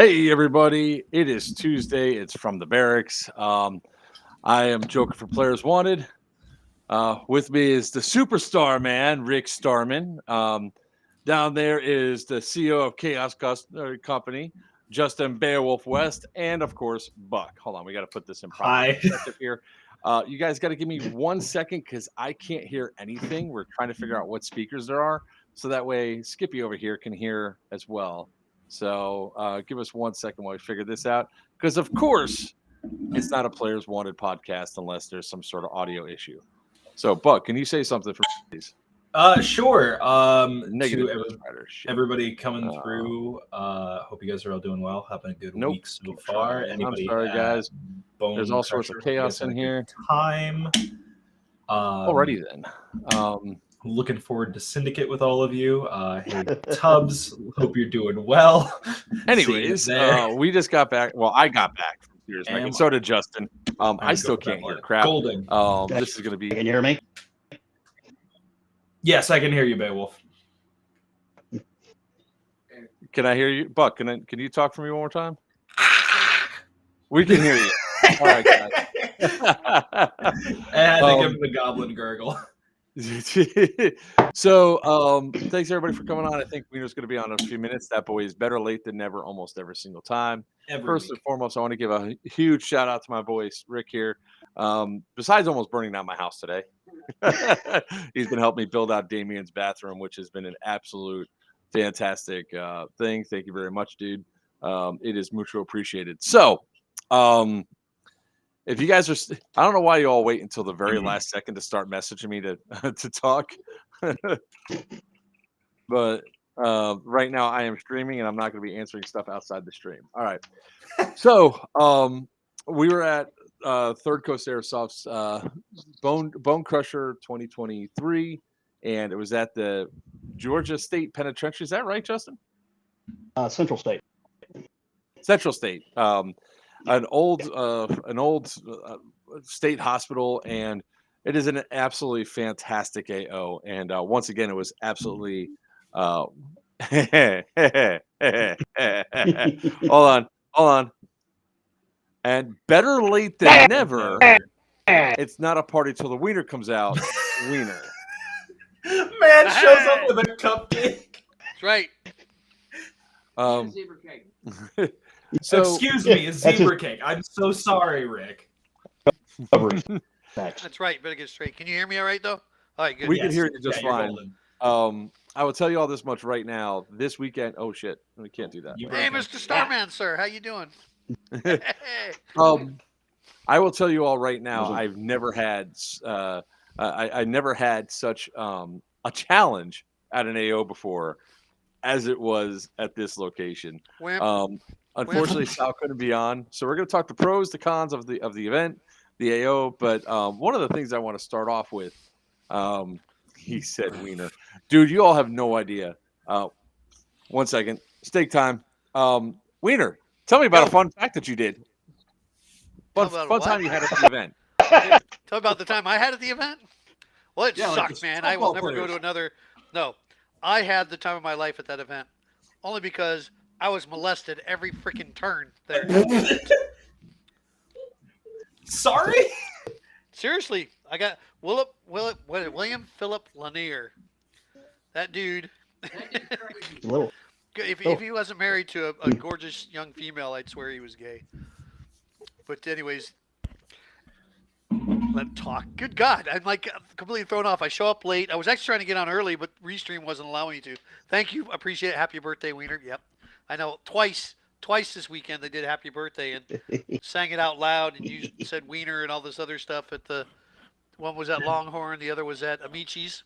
Hey, everybody. It is Tuesday. It's from the barracks. I am Joker for Players Wanted. With me is the superstar man, Rick Starmann. Down there is the CEO of Chaos Company, Justin Beowulf West, and of course, Buck. Hold on. We got to put this in proper perspective here. You guys got to give me 1 second because I can't hear anything. We're trying to figure out what speakers there are. So that way, Skippy over here can hear as well. So give us 1 second while we figure this out. Because, of course, it's not a Players Wanted podcast unless there's some sort of audio issue. So, Buck, can you say something for me, please? Sure. Negative everybody coming through. Hope you guys are all doing well. Having a good week so far. I'm sorry, guys. There's all sorts of chaos in here. Time. Alrighty then. Looking forward to Syndicate with all of you. Hey, Tubbs, hope you're doing well. Anyways, we just got back. Well, I got back from Sears, and so did Justin. I still can't hear crap. Golden. This is going to be. Can you hear me? Yes, I can hear you, Beowulf. Can I hear you, Buck? Can you talk for me one more time? We can hear you. All right, guys. I had to give him the goblin gurgle. So thanks everybody for coming on. I think Weiner's going to be on in a few minutes. That boy is better late than never, almost every single time. First and foremost, I want to give a huge shout out to my boy Rick here. Besides almost burning down my house today, he's been helping me build out Damien's bathroom, which has been an absolute fantastic thing. Thank you very much, dude. It is mucho appreciated. So if you guys are, I don't know why you all wait until the very last second to start messaging me to talk. But right now I am streaming and I'm not going to be answering stuff outside the stream. All right. So we were at Third Coast Airsoft's Bonecrusher 2023, and it was at the Georgia State Penitentiary. Is that right, Justin? Central State. Central State. An old state hospital, and it is an absolutely fantastic AO. And once again, it was absolutely hold on. And better late than never. It's not a party till the wiener comes out. Weiner. Man shows up with a cupcake. That's right. Zebra cake. So, excuse me, a zebra cake. I'm so sorry, Rick. That's right. Better get straight. Can you hear me all right, though? All right, good. We can hear you just fine. I will tell you all this much right now. This weekend, oh shit, we can't do that. Hey, Mr. Starman, sir, how you doing? I will tell you all right now. I've never had I never had such a challenge at an AO before as it was at this location. Unfortunately, Sal couldn't be on, so we're going to talk the pros, the cons of the event, the AO. But one of the things I want to start off with, he said, "Weiner, dude, you all have no idea." 1 second, steak time. Weiner, tell me about a fun fact that you did. Fun time you had at the event. Tell me about the time I had at the event. Well, it sucks, man. I will never go to another. No, I had the time of my life at that event, only because I was molested every freaking turn there. Sorry? Seriously, I got William Philip Lanier. That dude. If he wasn't married to a gorgeous young female, I'd swear he was gay. But anyways, let's talk. Good God, I'm like completely thrown off. I show up late. I was actually trying to get on early, but Restream wasn't allowing me to. Thank you. Appreciate it. Happy birthday, Weiner. Yep. I know twice this weekend they did happy birthday and sang it out loud, and you said Weiner and all this other stuff at the one was at Longhorn, the other was at Amici's.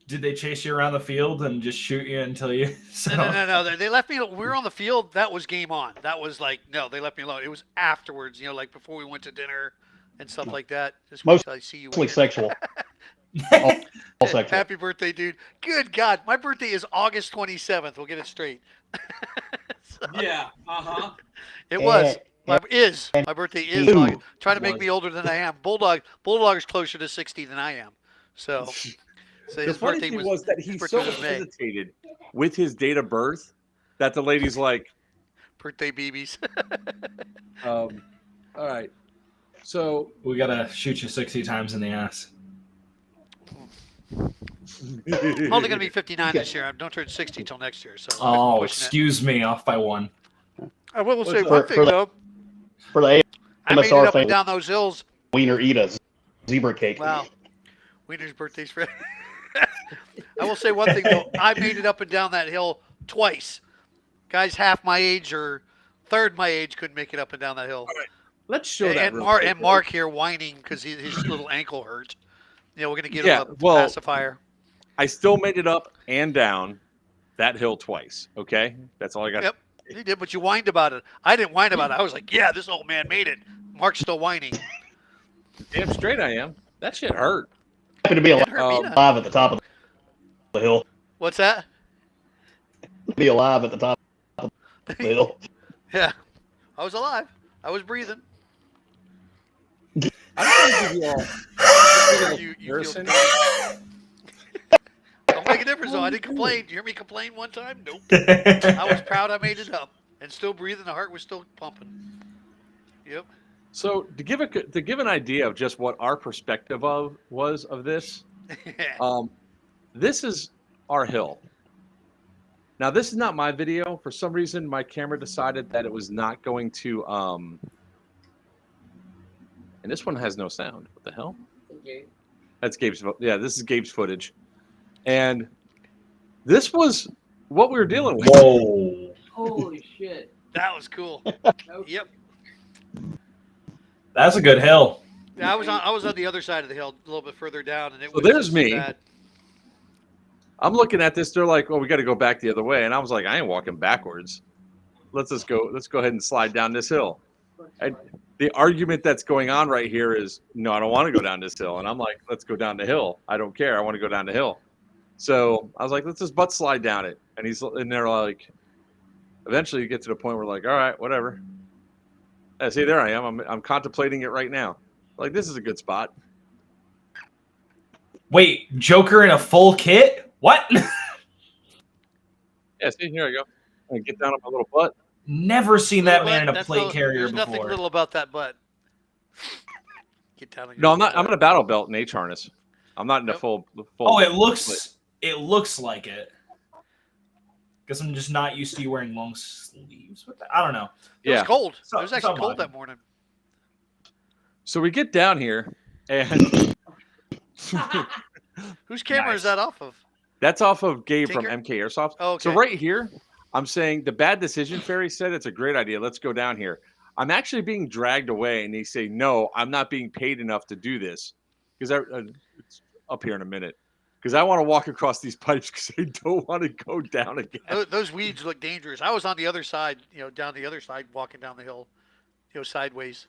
Did they chase you around the field and just shoot you until you? No. They left me. We were on the field. That was game on. That was like no. They left me alone. It was afterwards. Like before we went to dinner and stuff like that. Just wait till I see you. Mostly sexual. all sexual. Happy birthday, dude. Good God, my birthday is August 27th. We'll get it straight. Yeah. It was. My birthday is August. Trying to make me older than I am. Bulldog is closer to 60 than I am. So the funny thing was that he so hesitated with his date of birth that the lady's like, Birthday BBs. All right. So We gotta shoot you 60 times in the ass. I'm only going to be 59 this year. I don't turn 60 till next year. So Oh, pushing it. excuse me, off by 1. I will say What's one up? thing, though. For the I made it MSR up and thing, down those hills. Weiner eat a zebra cake. Wow. Weiner's birthday's Friday. I will say one thing, though. I made it up and down that hill twice. Guys half my age or third my age couldn't make it up and down that hill. let's show that. And Mark here whining because his little ankle hurt. We're going to get him a well, pacifier. I still made it up and down that hill twice. Okay, that's all I got. Yep, you did, but you whined about it. I didn't whine about it. I was like, yeah, this old man made it. Mark's still whining. Damn straight I am. That shit hurt. Happy to be It hurt me not. alive at the top of the hill. What's that? Be alive at the top of the hill. Yeah, I was alive. I was breathing. I don't think You comparison. Don't make a difference, though. I didn't complain. Did you hear me complain one time? Nope. I was proud I made it up. And still breathing. The heart was still pumping. Yep. So to give an idea of just what our perspective was of this, this is our hill. Now this is not my video. For some reason, my camera decided that it was not going to. And this one has no sound. What the hell? That's Gabe's. Yeah, this is Gabe's footage. And this was what we were dealing with. Whoa. Holy shit. That was cool. Yep. That's a good hill. Yeah, I was on the other side of the hill, a little bit further down, and it So was there's just me. bad. I'm looking at this. They're like, "Oh, we got to go back the other way," and I was like, "I ain't walking backwards. Let's go ahead and slide down this hill." And the argument that's going on right here is, no, I don't want to go down this hill, and I'm like, let's go down the hill. I don't care. I want to go down the hill. So I was like, let's just butt slide down it. And he's in there like, eventually you get to the point where like, all right, whatever. Yeah, see, there I am. I'm contemplating it right now. Like, this is a good spot. Wait, Joker in a full kit? What? Yeah, see, here I go. I get down on my little butt. Never seen that man in a That's plate carrier There's nothing before. little about that butt. Get down on your No, I'm not. butt. I'm in a battle belt and H harness. I'm not in a Yep. full. Oh, it looks like it. Guess I'm just not used to you wearing long sleeves. I don't know. It was Yeah. cold. So- It was actually cold somewhat. that morning. So we get down here, and Whose camera is Nice. that off of? that's off of Gabe Tinker? from MK Airsoft. Oh, okay. So right here, I'm saying the bad decision fairy said it's a great idea. Let's go down here. I'm actually being dragged away, and they say, no, I'm not being paid enough to do this. Because it's up here in a minute. Because I want to walk across these pipes because I don't want to go down again. Those weeds look dangerous. I was on the other side, down the other side, walking down the hill, sideways.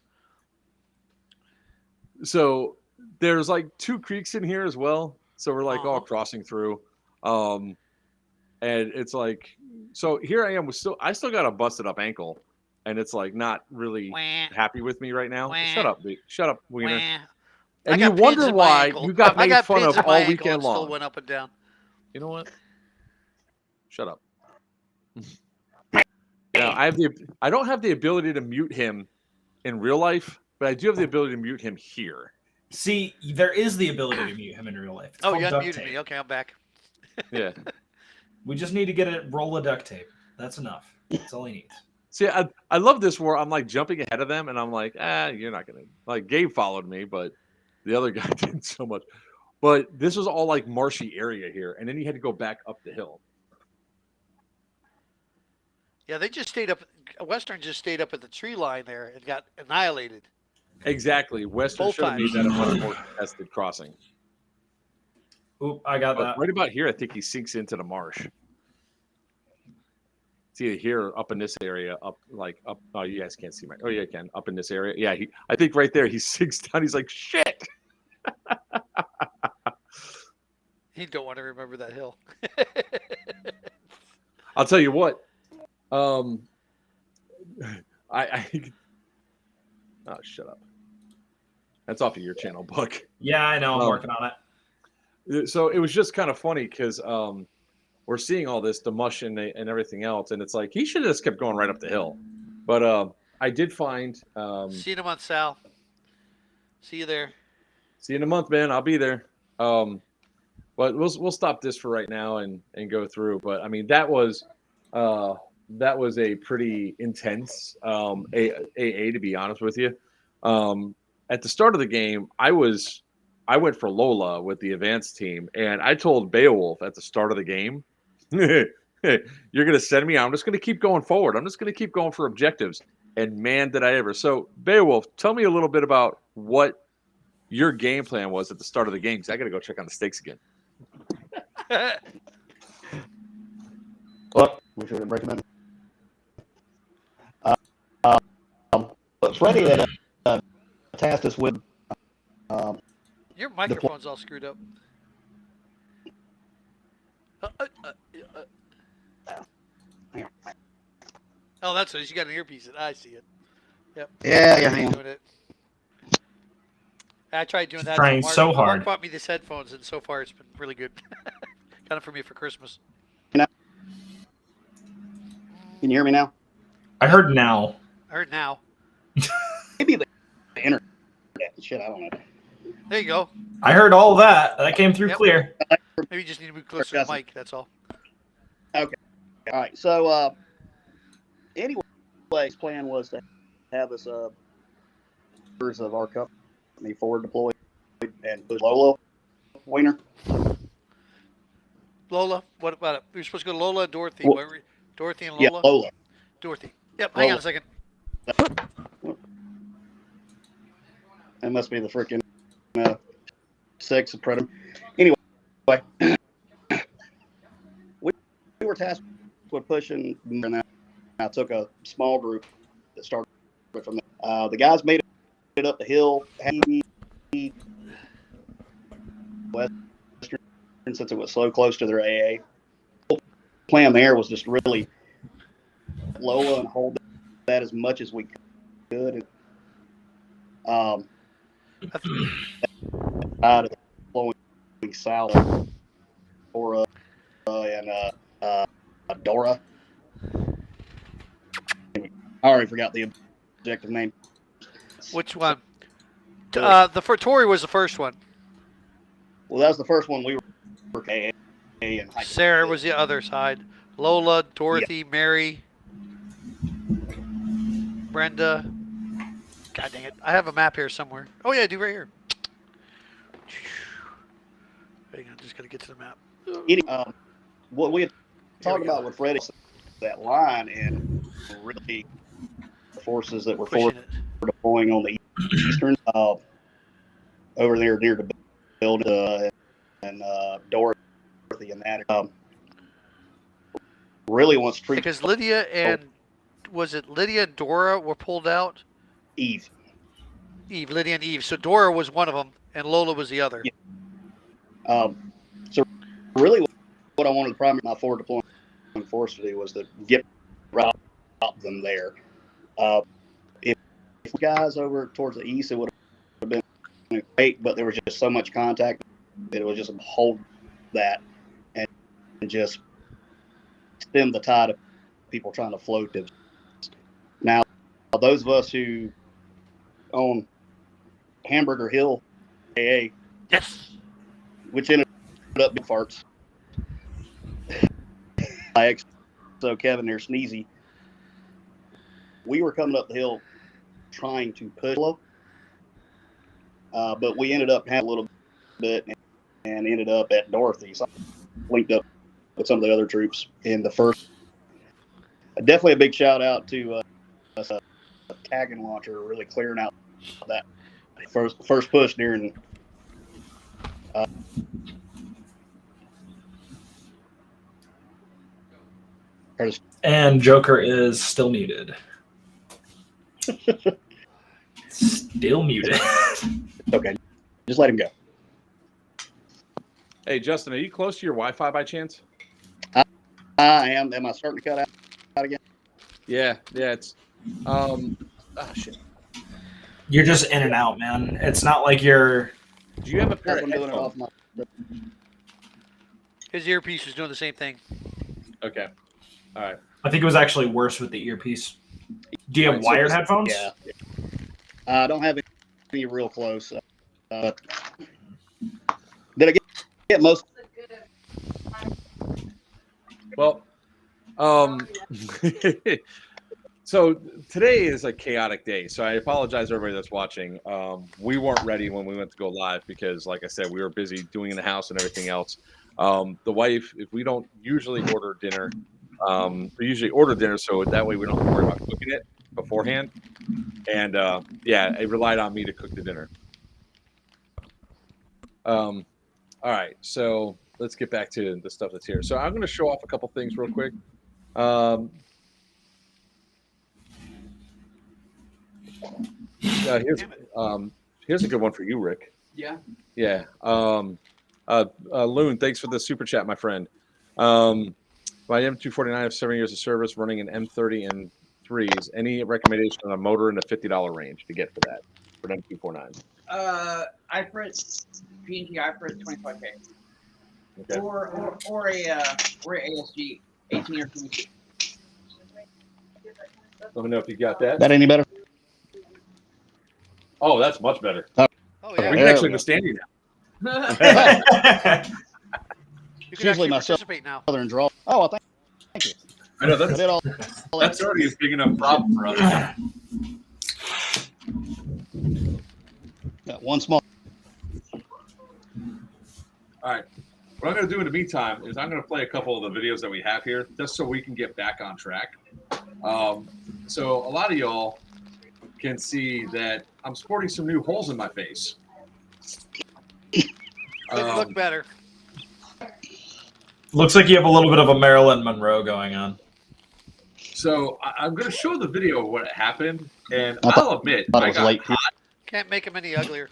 So there's like 2 creeks in here as well. So we're like all Uh-huh. crossing through. And it's like, so here I am I still got a busted up ankle. And it's like not really Wah, happy with me right now. Wah. Shut up, Weiner. wah. I And you got pins wonder in my why ankle. you got I made got fun pins of in my all ankle weekend and Still long. went up and down. You know what? Shut up. Now, I don't have the ability to mute him in real life, but I do have the ability to mute him here. See, there is the ability to mute him in real life. It's Oh, called you duct unmuted tape. me. Okay, I'm back. Yeah. We just need to get a roll of duct tape. That's enough. That's all he needs. See, I love this where I'm like jumping ahead of them, and I'm like, you're not gonna like. Gabe followed me, but the other guy didn't so much. But this was all like marshy area here, and then you had to go back up the hill. Yeah, they just stayed up. Western just stayed up at the tree line there and got annihilated. Exactly. Western Both should have made times. that a much more contested crossing. Oop, I got But that. right about here, I think he sinks into the marsh. It's either here or up in this area, up. Oh, you guys can't see my. Oh, yeah, you can. Up in this area. Yeah, I think right there he sinks down. He's like, shit. He don't want to remember that hill. I'll tell you what. Oh, shut up. That's off of your channel, Buck. Yeah, I know. I'm Oh. working on it. So it was just kind of funny because we're seeing all this, the mush and everything else, and it's like he should have just kept going right up the hill. But I did find. See you in a month, Sal. See you there. See you in a month, man. I'll be there. But we'll stop this for right now and go through. But I mean, that was a pretty intense AA, to be honest with you. At the start of the game, I went for Lola with the advanced team, and I told Beowulf at the start of the game, "You're gonna send me. I'm just gonna keep going forward. I'm just gonna keep going for objectives." And man, did I ever! So Beowulf, tell me a little bit about what your game plan was at the start of the game, because I got to go check on the stakes again. Well, we should break them in. But Freddie had tasked us with. Your microphone's all screwed up. Oh, that's what it is. You got an earpiece. I see it. Yep. Yeah, hang on. Doing it. I tried doing that. Trying so hard. Mark bought me these headphones, and so far it's been really good. Got them for me for Christmas. Can you hear me now? I heard now. I heard now. Maybe the internet. Shit, I don't know. There you go. I heard all that. That came through Yep. clear. Maybe you just need to move closer to the mic. That's all. Okay. All right. So, anyway, his plan was to have us members of our company forward deployed and put Lola Weiner. Lola, what about it? We were supposed to go to Lola and Dorothy. Well, Dorothy and Yeah, Lola? Lola. Dorothy. Yep, hang on a second. That must be the freaking sex predator. Anyway, we were tasked with pushing, and I took a small group that started from there. The guys made it up the hill. Western, since it was so close to their AA. The plan there was just really Lola and hold that as much as we could. Out of the flowing south, Dora and Dora. I already forgot the objective name. Which one? The Tori was the first one. Well, that was the first one we were AA and Sarah was the other side. Lola, Dorothy, Mary, Brenda. God dang it. I have a map here somewhere. Oh, yeah, I do right here. Hang on, just got to get to the map. What we had talked about with Freddie, that line, and really the forces that were forward deploying on the eastern, over there near the building, and Dorothy and that. Really wants to treat. Because Lydia and, was it Lydia and Dora were pulled out? Eve, Lydia and Eve. So Dora was one of them, and Lola was the other. Yeah. So really, what I wanted to primary my forward deployment force to do was to get right out them there. If guys over towards the east, it would have been great, but there was just so much contact that it was just hold that and just stem the tide of people trying to float it. Now, those of us who own Hamburger Hill AA, Yes. which ended up being farts. So Kevin there, Sneezy. We were coming up the hill trying to push low, but we ended up having a little bit and ended up at Dorothy. So linked up with some of the other troops in the first. Definitely a big shout out to a tagging launcher, really clearing out that first push during. And Joker is still muted. Still muted. Okay, just let him go. Hey, Justin, are you close to your Wi-Fi by chance? I am. Am I starting to cut out again? Yeah, it's shit. You're just in and out, man. It's not like you're. Do you have a pair I'm of doing it headphones? off my. His earpiece was doing the same thing. Okay. All right. I think it was actually worse with the earpiece. Do you have Right, so wired this- headphones? Yeah. I don't have any real close. Did I get most? Well, so today is a chaotic day. So I apologize to everybody that's watching. We weren't ready when we went to go live because, like I said, we were busy doing in the house and everything else. The wife, if we don't usually order dinner, we usually order dinner so that way we don't have to worry about cooking it beforehand. And yeah, it relied on me to cook the dinner. All right, so let's get back to the stuff that's here. So I'm going to show off a couple things real quick. Here's a good one for you, Rick. Yeah. Yeah. Loon, thanks for the super chat, my friend. My M249 have 7 years of service, running an M30 and 3s. Any recommendation on a motor in the $50 range to get for that for an M249? iFrit, P&G iFrit 25K. Okay. Or a ASG 18 or 22. Let me know if you got that. That any better? Oh, that's much better. Oh We yeah, can There actually we go. understand you now. you can usually actually my participate now. Southern draw. Oh, well, thank you. I know I did all that's already a big enough problem for us. got one small. All right. What I'm going to do in the meantime is I'm going to play a couple of the videos that we have here just so we can get back on track. So a lot of y'all can see that I'm sporting some new holes in my face. Look better. Looks like you have a little bit of a Marilyn Monroe going on. So I'm going to show the video of what happened, and I I'll admit thought it I was got late. hot. Can't make him any uglier.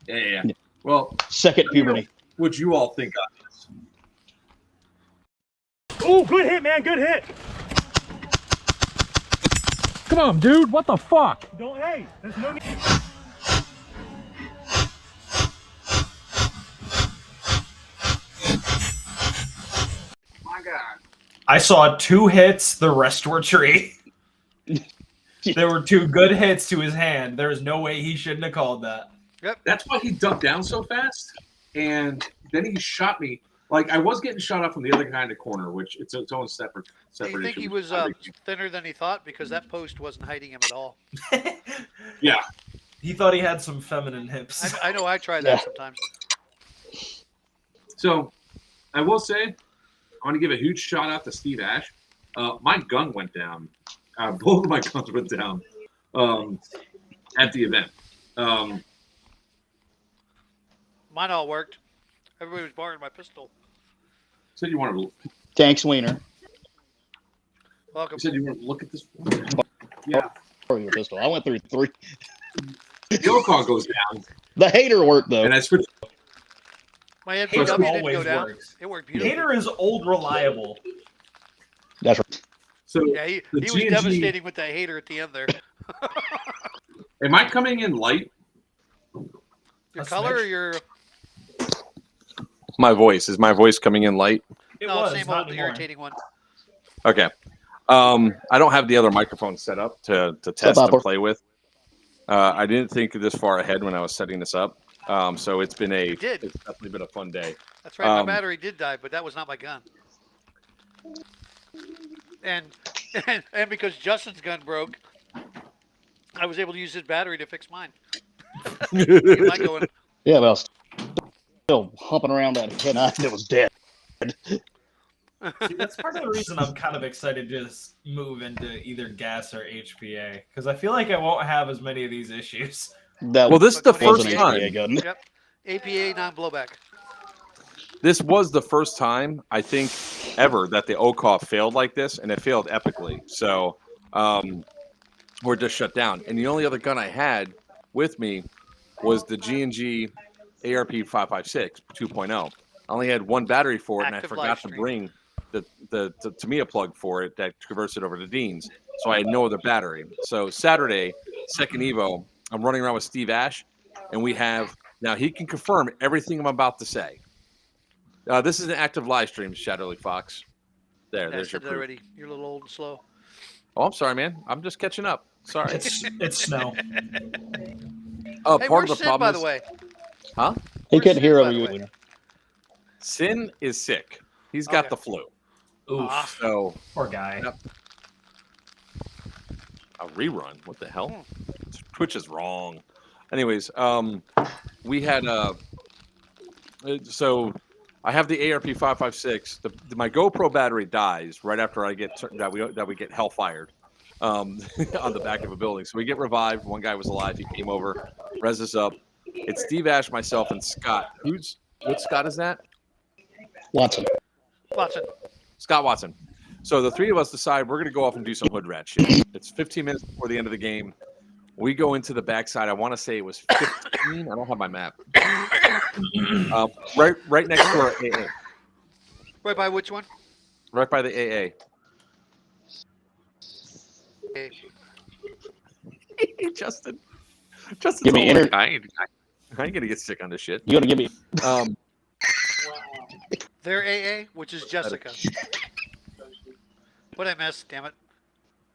Yeah. Well, Second puberty. what you all think on this? Oh, good hit, man. Good hit. Come on, dude. What the fuck? Don't, hey, there's no need. My God. I saw 2 hits, the rest were tree. There were 2 good hits to his hand. There was no way he shouldn't have called that. That's why he ducked down so fast, and then he shot me. Like I was getting shot up from the other guy in the corner, which it's its own separate. Do you think issue. he was thinner than he thought because that post wasn't hiding him at all? Yeah. He thought he had some feminine hips. I know I try that sometimes. So I will say, I want to give a huge shout out to Steve Ash. My gun went down. Both of my guns went down at the event. Mine all worked. Everybody was borrowing my pistol. Said you want to. Thanks, Weiner. Welcome. You said you want to look at this. Yeah. For your pistol. I went through 3. The old car goes down, The hater worked though. and I switched. My It MPW didn't always go down. works. It worked beautifully. Hater is old reliable. That's right. So Yeah, he the was G&G devastating with that hater at the end there. Am I coming in light? Your A color or smidge. your My voice. Is my voice coming in light? It no, was, same not old anymore. irritating one. Okay. I don't have the other microphone set up to test up, and play with. I didn't think this far ahead when I was setting this up. So it's been You did. it's definitely been a fun day. That's right. My Um, battery did die, but that was not my gun. And because Justin's gun broke, I was able to use his battery to fix mine. Get mine going. Yeah, well, still humping around that head. It was dead. See, that's part of the reason I'm kind of excited to just move into either gas or HPA because I feel like I won't have as many of these issues. That Well, this is the But first wasn't time. HPA gun. Yep. APA non-blowback. This was the first time I think ever that the OCOF failed like this, and it failed epically. So we're just shut down. And the only other gun I had with me was the G&G ARP 556 2.0. I only had one battery for it, and I Active forgot live to stream. bring the Tamiya plug for it that converts it over to Dean's. So I had no other battery. So Saturday, second Evo, I'm running around with Steve Ash, and we have now he can confirm everything I'm about to say. This is an active live stream, Shadowly Fox. I There's your said that proof. already. You're a little old and slow. Oh, I'm sorry, man. I'm just catching up. Sorry. It's snow. Oh, Hey, part where's of the Sin, problem by is, the way? huh? He Where's couldn't Sin, hear by over the you, way? Weiner. Sin is sick. He's got Okay. the flu. Oof. Ah. So Poor guy. Yep. A rerun. What the hell? Twitch is wrong. Anyways, we had so I have the ARP 556. My GoPro battery dies right after I get that we get hellfired on the back of a building. So we get revived. One guy was alive. He came over, res us up. It's Steve Ash, myself, and Scott. What Scott is that? Watson. Scott Watson. So the three of us decide we're going to go off and do some hood rat shit. It's 15 minutes before the end of the game. We go into the backside. I want to say it was 15. I don't have my map. Right next to our AA. Right by which one? Right by the AA. Okay. Justin. Give me like, I ain't gonna get sick on this shit. You gotta give me. Their AA, which is Jessica. What I missed? Damn it.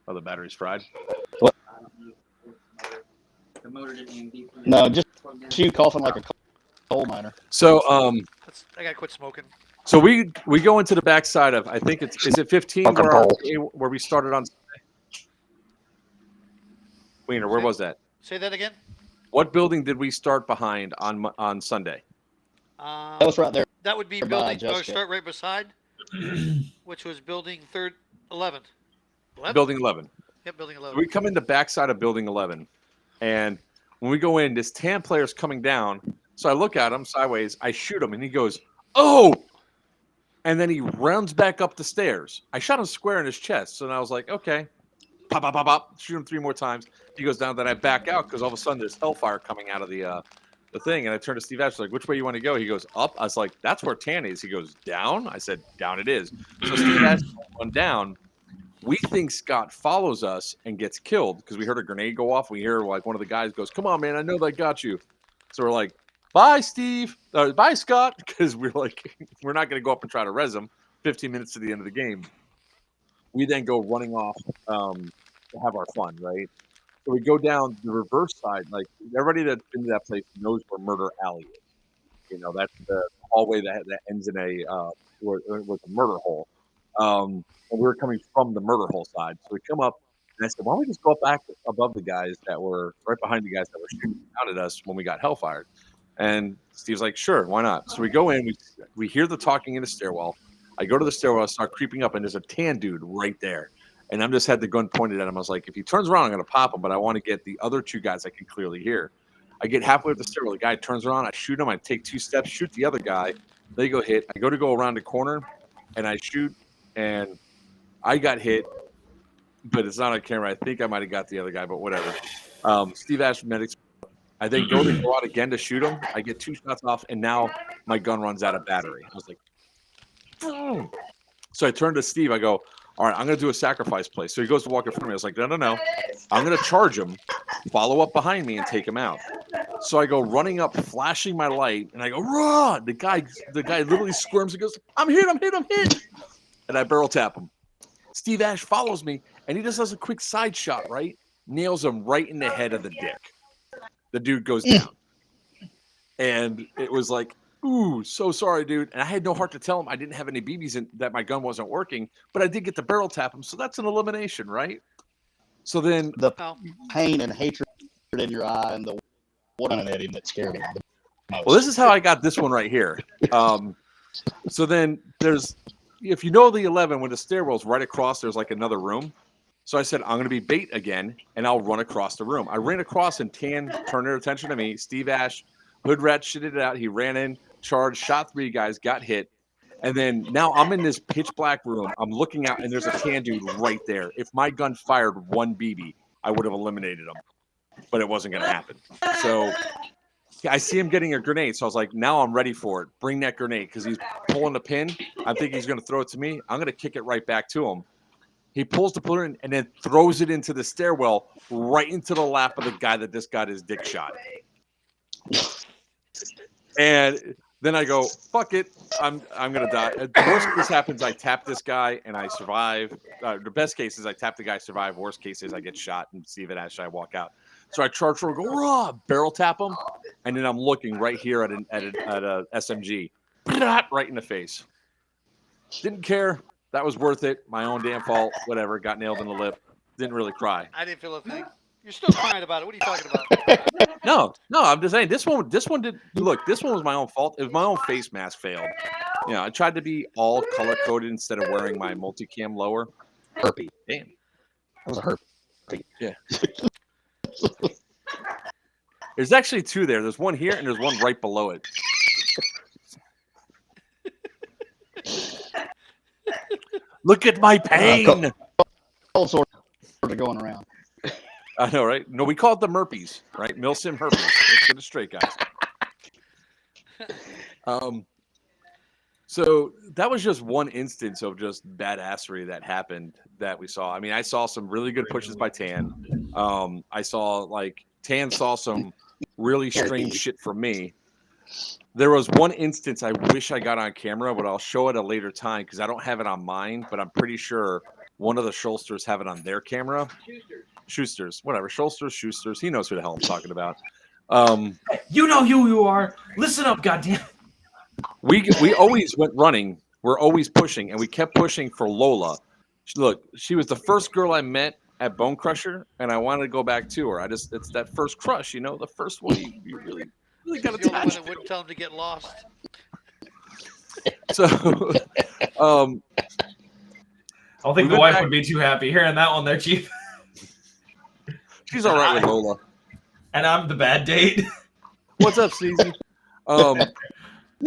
Oh, the battery's fried. The motor didn't even beep. No, just you coughing like a coal miner. So I gotta quit smoking. so we go into the backside of, I think is it 15 where we started on Sunday? Weiner, where was that? Say that again. What building did we start behind on Sunday? That was right there. That would be By building. Jessica. Start right beside, which was building 11. 11? Building 11. Yep, building 11. We come in the backside of building 11, and when we go in, this tan player's coming down. So I look at him sideways. I shoot him, and he goes, "Oh!" And then he runs back up the stairs. I shot him square in his chest, so then I was like, "Okay." Pop, pop, pop, pop. Shoot him 3 more times. He goes down. Then I back out because all of a sudden there's hellfire coming out of the thing. And I turned to Steve Ash, like, "Which way you want to go?" He goes, "Up." I was like, "That's where tan is." He goes, "Down." I said, "Down it is." So Steve Ash went down. We think Scott follows us and gets killed because we heard a grenade go off. We hear like one of the guys goes, "Come on, man, I know that got you." So we're like, "Bye, Steve. Bye, Scott," because we're like, we're not going to go up and try to res him. 15 minutes to the end of the game. We then go running off to have our fun, right? So we go down the reverse side. Like everybody that's been to that place knows where Murder Alley is. You know, that's the hallway that ends in a with a murder hole. And we were coming from the murder hole side. So we come up, and I said, "Why don't we just go up back above the guys that were right behind the guys that were shooting out at us when we got hellfired?" And Steve's like, "Sure, why not?" So we go in, we hear the talking in the stairwell. I go to the stairwell, start creeping up, and there's a tan dude right there. And I'm just had the gun pointed at him. I was like, if he turns around, I'm going to pop him, but I want to get the other 2 guys I can clearly hear. I get halfway up the stairwell. The guy turns around. I shoot him. I take 2 steps, shoot the other guy. They go hit. I go around the corner, and I shoot, and I got hit, but it's not on camera. I think I might have got the other guy, but whatever. Steve Ash medics. I then go out again to shoot him. I get 2 shots off, and now my gun runs out of battery. I was like, "Boom." So I turned to Steve. I go, "All right, I'm going to do a sacrifice play." So he goes to walk in front of me. I was like, no. I'm going to charge him, follow up behind me, and take him out. So I go running up, flashing my light, and I go, "Run!" The guy literally squirms and goes, I'm hit. And I barrel tap him. Steve Ash follows me, and he just does a quick side shot, right? Nails him right in the head of the dick. The dude goes down. And it was like, "Ooh, so sorry, dude." And I had no heart to tell him I didn't have any BBs and that my gun wasn't working, but I did get to barrel tap him. So that's an elimination, right? So then The pain and hatred in your eye and the one at him that scared him. Well, this is how I got this one right here. So then there's, if you know the 11, when the stairwell's right across, there's like another room. So I said, I'm going to be bait again, and I'll run across the room. I ran across, and Tan turned their attention to me. Steve Ash, hood rat shitted it out. He ran in, charged, shot 3 guys, got hit. And then now I'm in this pitch black room. I'm looking out, and there's a tan dude right there. If my gun fired 1 BB, I would have eliminated him. But it wasn't going to happen. So I see him getting a grenade. So I was like, now I'm ready for it. Bring that grenade, because he's pulling the pin. I think he's going to throw it to me. I'm going to kick it right back to him. He pulls the pin and then throws it into the stairwell right into the lap of the guy that just got his dick shot. And Then I go, fuck it, I'm gonna die. The worst case happens, I tap this guy and I survive. The best case is I tap the guy, survive. Worst case is I get shot and see it as I walk out. So I charge forward, go raw, barrel tap him, and then I'm looking right here at a SMG, right in the face. Didn't care. That was worth it. My own damn fault. Whatever. Got nailed in the lip. Didn't really cry. I didn't feel a thing. You're still crying about it. What are you talking about? No. I'm just saying this one did look. This one was my own fault. It was my own face mask failed. I tried to be all color coded instead of wearing my multicam lower. Herpy. Damn. That was a herpy. Yeah. There's actually two there. There's one here and there's one right below it. Look at my pain. All sorts of going around. I know, right? No, we call it the Murpies, right? Milsim herpes. Let's get it straight, guys. So that was just one instance of just badassery that happened that we saw. I mean, I saw some really good pushes by Tan. I saw Tan saw some really strange shit from me. There was one instance I wish I got on camera, but I'll show it a later time because I don't have it on mine, but I'm pretty sure one of the Schulsters have it on their camera. Schusters, whatever. Schusters. He knows who the hell I'm talking about. You know who you are. Listen up, goddamn. We always went running. We're always pushing, and we kept pushing for Lola. Look, she was the first girl I met at Bonecrusher, and I wanted to go back to her. It's that first crush, the first one you really got She's the only one attached that to. wouldn't tell him to get lost. So, I don't think We the went wife back- would be too happy hearing that one there, Chief. she's all right with Lola. And I'm the bad date. What's up, Sneezy?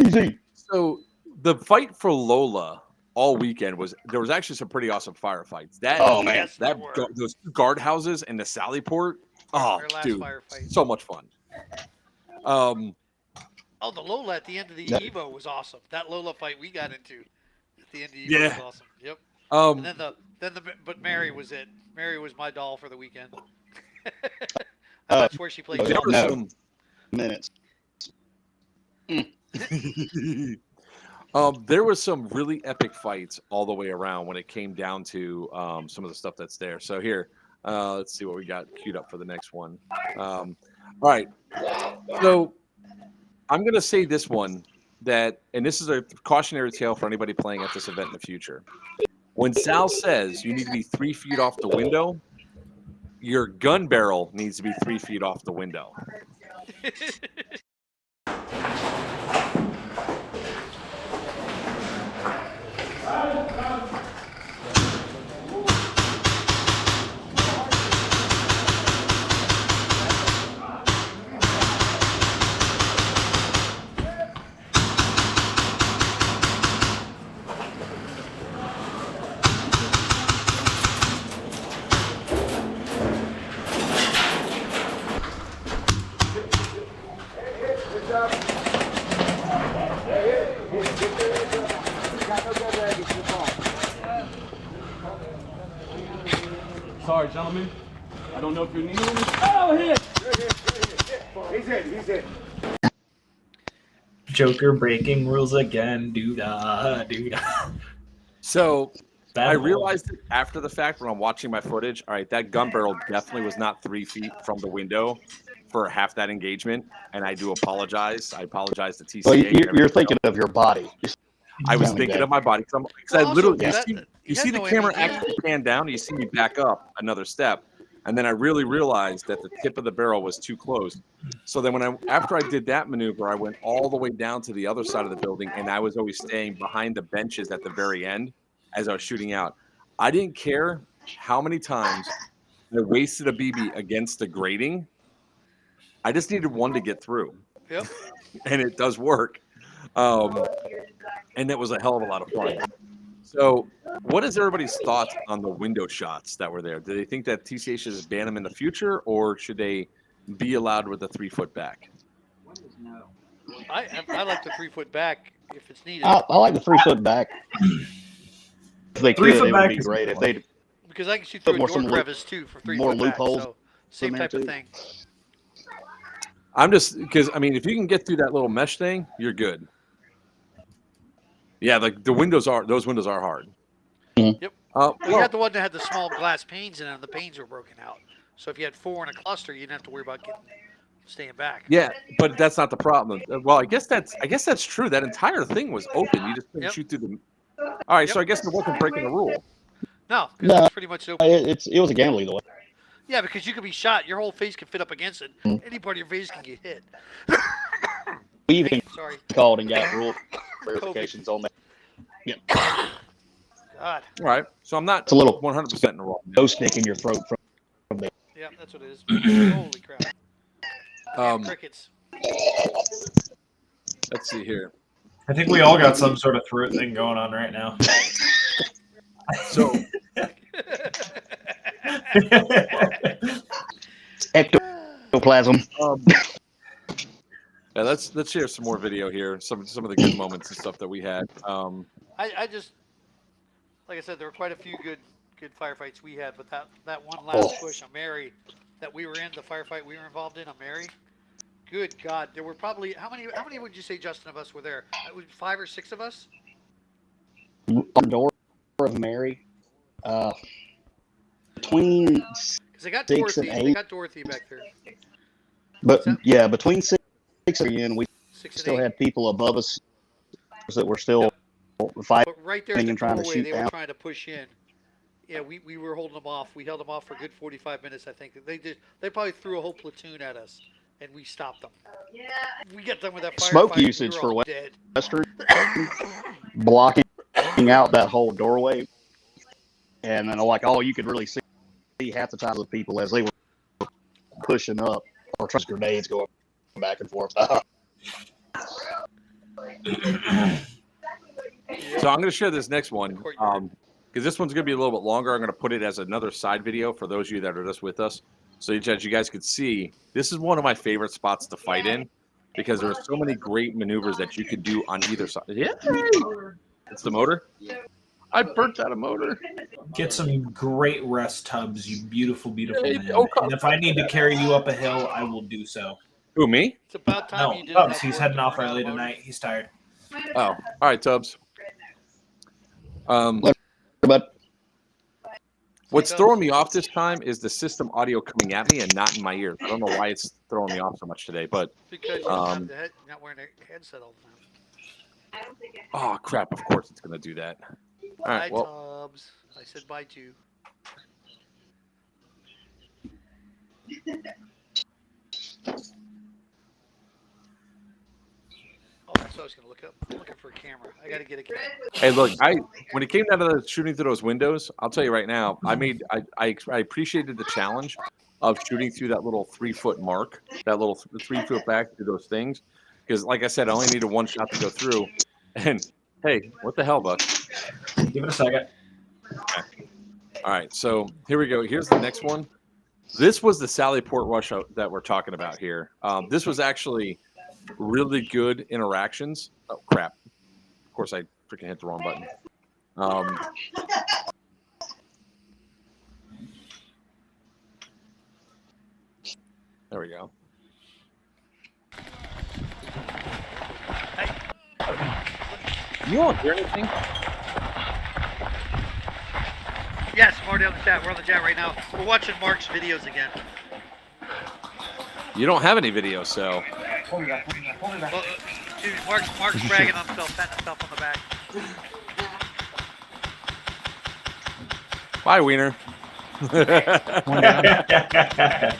Easy. So the fight for Lola all weekend there was actually some pretty awesome firefights. Oh, man. Yes, there were. Those guardhouses and the Sallyport. Oh, Our last dude, firefight. so much fun. Oh, the Lola at the end of the Evo was awesome. That Lola fight we got into at the end of the Evo was awesome. Yep. And but Mary was it. Mary was my doll for the weekend. That's where she played. there no. was some Minutes. there was some really epic fights all the way around when it came down to some of the stuff that's there. So here, let's see what we got queued up for the next one. All right, so I'm gonna say this one and this is a cautionary tale for anybody playing at this event in the future. When Sal says you need to be 3 feet off the window, your gun barrel needs to be 3 feet off the window. Sorry, gentlemen. I don't know if you need me. Oh, here! He's in. Joker breaking rules again. Doo-dah. So Bad I ball. realized it after the fact when I'm watching my footage. All right, that gun barrel definitely was not 3 feet from the window for half that engagement, and I do apologize. I apologize to TCA. Well, and you're everybody thinking else. of your body. I was Yeah. thinking of my body because I Well, also, literally that- you he see has the no camera ammunition. actually pan down, and you see me back up another step, and then I really realized that the tip of the barrel was too close. So then after I did that maneuver, I went all the way down to the other side of the building, and I was always staying behind the benches at the very end as I was shooting out. I didn't care how many times I wasted a BB against the grating. I just needed one to get through. Yep. And it does work. And it was a hell of a lot of fun. So what is everybody's thoughts on the window shots that were there? Do they think that TCA should just ban them in the future, or should they be allowed with a 3 foot back? I like the 3 foot back if it's needed. I like the 3 foot back. If they 3 could, foot it back would be is great. If they Because I can shoot through a more door some crevice too for 3 more foot back. loopholes So same in there, type of too. thing. I'm just because I mean, if you can get through that little mesh thing, you're good. Yeah, like those windows are hard. Yep. Well, We had the one that had the small glass panes in it, and the panes were broken out. So if you had 4 in a cluster, you didn't have to worry about staying back. yeah, but that's not the problem. Well, I guess that's true. That entire thing was open. You just couldn't shoot through the. All right, so I guess it wasn't breaking a rule. No, because it's pretty much open. It was a gamble either way. Yeah, because you could be shot. Your whole face can fit up against it. Any part of your face can get hit. We even Sorry. called and got rule verifications on that. Yep. God. All right, so I'm not It's a little 100% in the wrong. no stick in your throat from there. Yeah, that's what it is. Holy crap. Crickets. Let's see here. I think we all got some sort of throat thing going on right now. So Ectoplasm. Yeah, let's share some more video here. Some of the good moments and stuff that we had. I just, like I said, there were quite a few good firefights we had, but that one last push on Mary that we were in, the firefight we were involved in on Mary. Good God, there were probably how many would you say, Justin, of us were there? It was 5 or 6 of us. On door of Mary, between Because they got 6 and Dorothy. 8. They got Dorothy back there. But yeah, between 6 and we 6 and still 8. had people above us that were still fighting But right there in the and trying to doorway, shoot they were down. trying to push in. Yeah, we were holding them off. We held them off for a good 45 minutes, I think. They probably threw a whole platoon at us, and we stopped them. We got done with that firefight. Smoke usage we were for all Western dead. blocking out that whole doorway, and then like all you could really see half the time of the people as they were pushing up or trust grenades going back and forth. So I'm going to share this next one because this one's going to be a little bit longer. I'm going to put it as another side video for those of you that are just with us. So you guys could see, this is one of my favorite spots to fight in because there are so many great maneuvers that you could do on either side. Yeah, it's the motor. I burnt out a motor. Get some great rest tubs, you beautiful, beautiful Hey, man. okay. And if I need to carry you up a hill, I will do so. Who, me? It's about time No, you did Tubbs, enough he's work heading to off burn out early a motor. tonight. He's tired. Oh, all right, Tubbs. But What's throwing me off this time is the system audio coming at me and not in my ears. I don't know why it's throwing me off so much today, but Because you don't have you're not wearing a headset all the time. oh crap! Of course it's going to do that. All right, Bye, well, Tubbs. I said bye to you. Oh, that's what I was going to look up. I'm looking for a camera. I got to get a camera. hey, look, when it came down to shooting through those windows, I'll tell you right now, I appreciated the challenge of shooting through that little 3-foot mark, that little 3-foot back through those things, because like I said, I only needed one shot to go through. And hey, what the hell, Buck? Give it a second. Okay. All right, so here we go. Here's the next one. This was the Sally Port rush that we're talking about here. This was actually really good interactions. Oh, crap. Of course, I freaking hit the wrong button. There we go. You won't hear anything? Yes, I'm already on the chat. We're on the chat right now. We're watching Mark's videos again. You don't have any video, so. Well, dude, Mark's bragging on himself, patting himself on the back. Bye, Weiner. One down.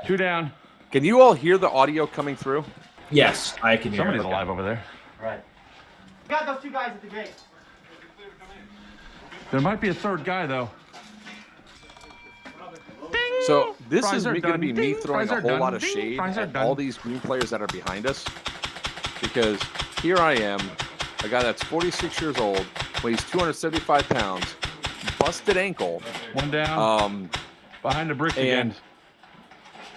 2 down. Can you all hear the audio coming through? Yes, I can hear Somebody's it. alive over there. Right. Got those 2 guys at the gate. There might be a 3rd guy, though. So this Fries is are going to done. be me Ding. throwing Fries a are whole done. lot of Ding. shade Fries are at done. all these green players that are behind us, because here I am, a guy that's 46 years old, weighs 275 pounds, busted ankle. 1 down. Um, Behind the brick and again.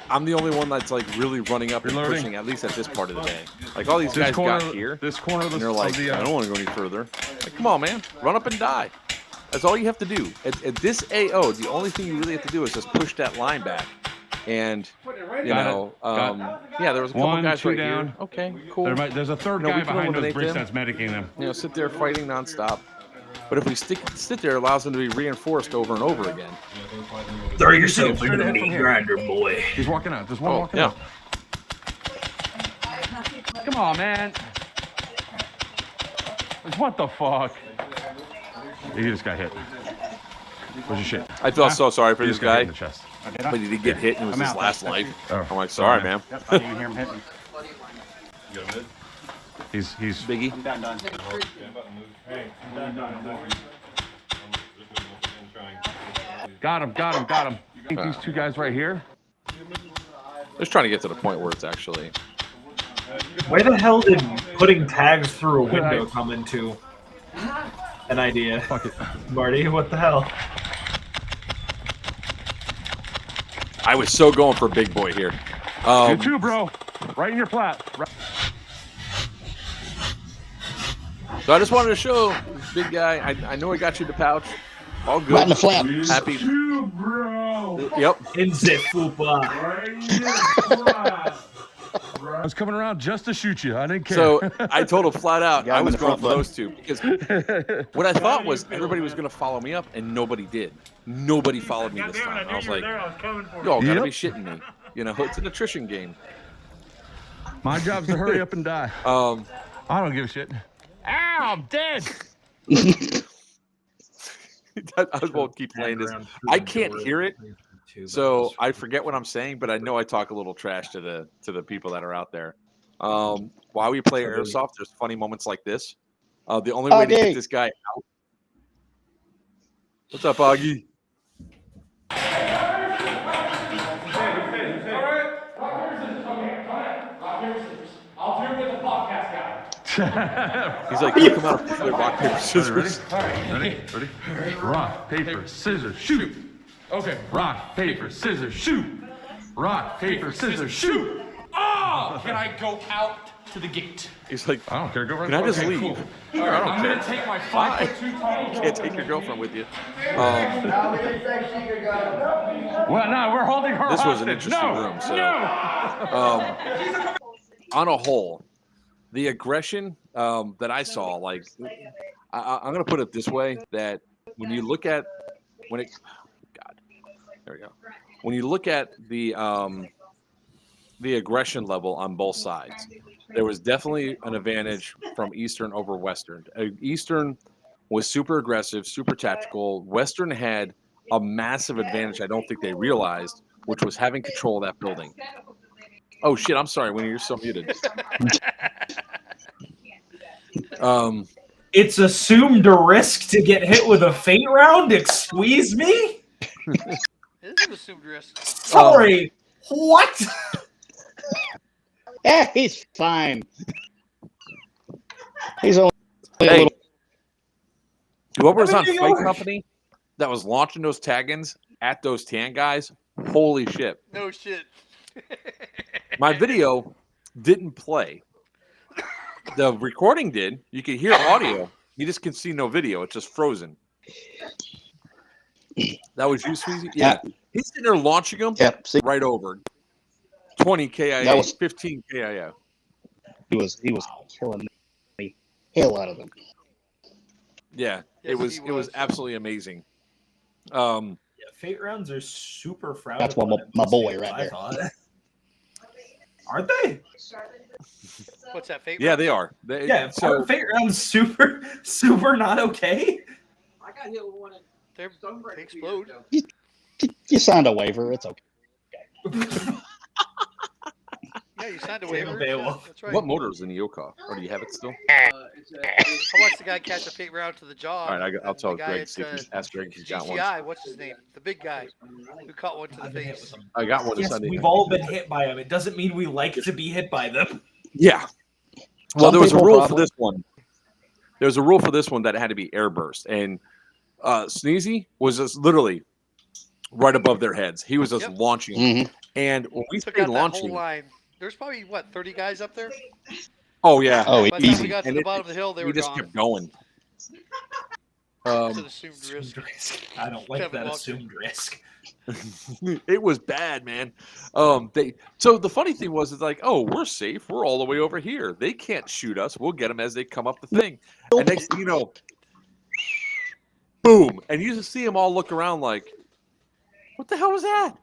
I'm the only one that's like really running up and Reloading. pushing, at least at this part of the day. Like all these This guys corner, got here, this corner of the, and they're like, of the I don't want to go any further. Like, come on, man, run up and die. That's all you have to do. At this AO, the only thing you really have to do is just push that line back. And you Got know, it. yeah, there was a couple One, guys two right down. here. Okay, cool. There's a third You know, we guy can behind those eliminate bricks them. that's medicing them. You know, sit there fighting nonstop. But if we sit there, it allows them to be reinforced over and over again. Throw yourself Straight into the ahead from meat here. grinder, boy. He's walking out. There's one walking yeah. out. Come on, man. What the fuck? He just got hit. Where's your shit? I felt so sorry for He this just got hit guy, in the chest. but he did get hit and it was his last life. Oh, I'm like, sorry, man. Yep, I didn't even hear him hit me. He's Biggie. I'm done. got him. I think these two guys right here. Just trying to get to the point where it's actually. Where the hell did putting tags through a window come into an idea? Fuck it. Marty, what the hell? I was so going for big boy here. You too, bro. Right in your flat. Right. So I just wanted to show this big guy. I know I got you the pouch. All good. Right in the flap. Happy. You, bro. Yep. Inzip fupa. I was coming around just to shoot you. I didn't care. So I told him flat out Got I him was in the going front for foot. those two because what I thought was everybody was going to follow me up and nobody did. Nobody followed me this time. I was like, y'all gotta be shitting me. You know, it's an attrition game. My job's to hurry up and die. I don't give a shit. Ow, I'm dead. I won't keep playing this. I can't hear it, so I forget what I'm saying, but I know I talk a little trash to the people that are out there. While we play airsoft, there's funny moments like this. The only way to get this guy out. What's up, Augie? I'll do it with the podcast guy. He's like, you come out of rock, paper, scissors. Ready? Rock, paper, scissors, shoot. Okay. Rock, paper, scissors, shoot. Rock, paper, scissors, shoot. Oh, can I go out to the gate? He's like, I don't care. Go right. can I just Okay, leave? cool. Sure, I don't I'm care. gonna take my Bye. 5'2" tall You can't take your girlfriend with you. Well, no, we're holding her. This was an hostage. interesting No, room. So, no. on a whole, the aggression that I saw, like, I'm going to put it this way: that when you look at God, there we go. When you look at the aggression level on both sides, there was definitely an advantage from Eastern over Western. Eastern was super aggressive, super tactical. Western had a massive advantage I don't think they realized, which was having control of that building. Oh shit! I'm sorry, Winnie, you're so muted. It's assumed a risk to get hit with a fate round. Excuse me. It is an assumed risk. Sorry. What? Yeah, he's fine. He's only a Hey, little. whoever was on Everything Fight over. Company that was launching those tag-ins at those tan guys, holy shit! No shit. My video didn't play. The recording did. You could hear audio. You just can see no video. It's just frozen. That was you, Sweezy? Yeah. He's sitting there launching them Yep. See, right over. 20 KIA, That was- 15 KIA. he was killing the hell out of them. Yeah, Yes, it was he it was was. absolutely amazing. Yeah, fate rounds are super frowned That's upon my in boy this right game, I there. thought. Aren't they? What's that, fate? Yeah, round? they are. Yeah. So Aren't fate rounds super not okay? I got hit with one at They Stonebreak explode. You signed a waiver. It's okay. Yeah, you signed a Damn waiver. Beowulf. Yeah, that's right. what motor is in the Yoka? Or do you have it still? I watched the guy catch a fate round to the jaw. All right, I'll and tell the guy Greg. at, See if he's, ask Greg if he's got one. GTI, what's his name? The big guy who caught one to the I've been hit face. with them. I got one. Yes, Sunday. we've all been hit by them. It doesn't mean we like to be hit by them. Yeah. Well, Some there was a people rule for probably- this one. There was a rule for this one that it had to be airburst, and Sneezy was just literally right above their heads. He was just Yep. launching, Mhm. and when we Took say out that whole launching, line. There's probably, what, 30 guys up there? oh yeah, Oh, By the time we easy. got to And the it- bottom of the hill, they he were just gone. kept going. It's an assumed risk. I don't like Kevin that Walker. assumed risk. It was bad, man. So the funny thing was, it's like, oh, we're safe. We're all the way over here. They can't shoot us. We'll get them as they come up the thing. And next thing you know, boom. And you just see them all look around like, what the hell was that?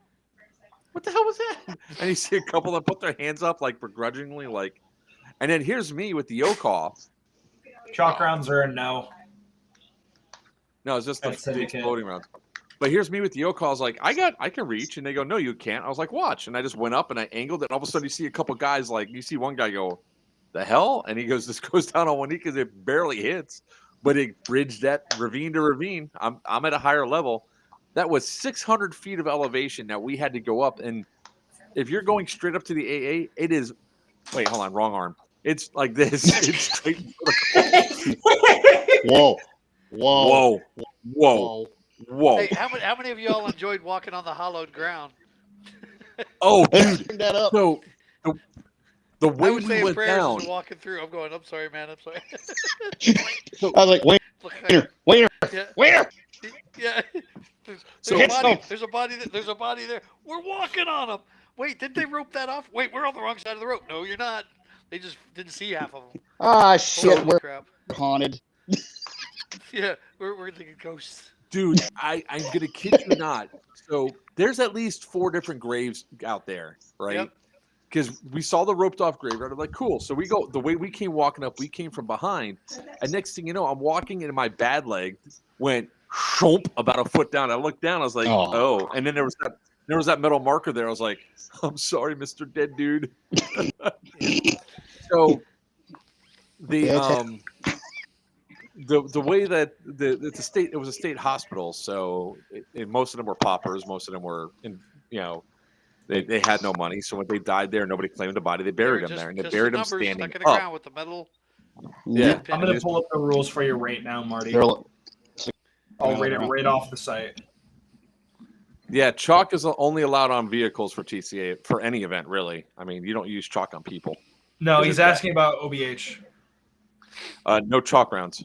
What the hell was that? And you see a couple that put their hands up like begrudgingly, like, and then here's me with the Yokaw. Chalk rounds are a no. No, it's just the That's syndicate. exploding rounds. But here's me with the Yokaws, like, I can reach. And they go, no, you can't. I was like, watch. And I just went up and I angled it. And all of a sudden you see a couple guys, like, you see one guy go, the hell? And he goes, this goes down on one knee because it barely hits. But it bridged that ravine to ravine. I'm at a higher level. That was 600 feet of elevation that we had to go up. And if you're going straight up to the AA, it is, wait, hold on, wrong arm. It's like this. It's straight. Whoa. Whoa. Whoa. Whoa. Hey, how many of y'all enjoyed walking on the hollowed ground? Oh, dude. Bring that up. So the I way was we saying went prayers down. as we're walking through. I'm going, I'm sorry, man. I'm sorry. I was like, Weiner. Yeah. Where? Yeah. So- There's a body there. We're walking on them. Wait, did they rope that off? Wait, we're on the wrong side of the rope. No, you're not. They just didn't see half of them. Ah, shit. Holy We're crap. haunted. Yeah, we're thinking ghosts. Dude, I'm gonna kid you not. So there's at least 4 different graves out there, right? Yep. Because we saw the roped off graveyard. I'm like, cool. So we go the way we came walking up, we came from behind. And next thing you know, I'm walking and my bad leg went shomp about a foot down. I looked down, I was like, oh. And then there was that metal marker there. I was like, I'm sorry, Mr. Dead Dude. So the way that it was a state hospital, so most of them were paupers, most of them were they had no money, so when they died there, nobody claimed the body. They buried them there, and they buried them standing stuck in the up. ground with the metal. Yeah, I'm going to pull up the rules for you right now, Marty. I'll read it right off the site. Yeah, chalk is only allowed on vehicles for TCA for any event, really. I mean, you don't use chalk on people. No, he's asking about OBH. No chalk rounds.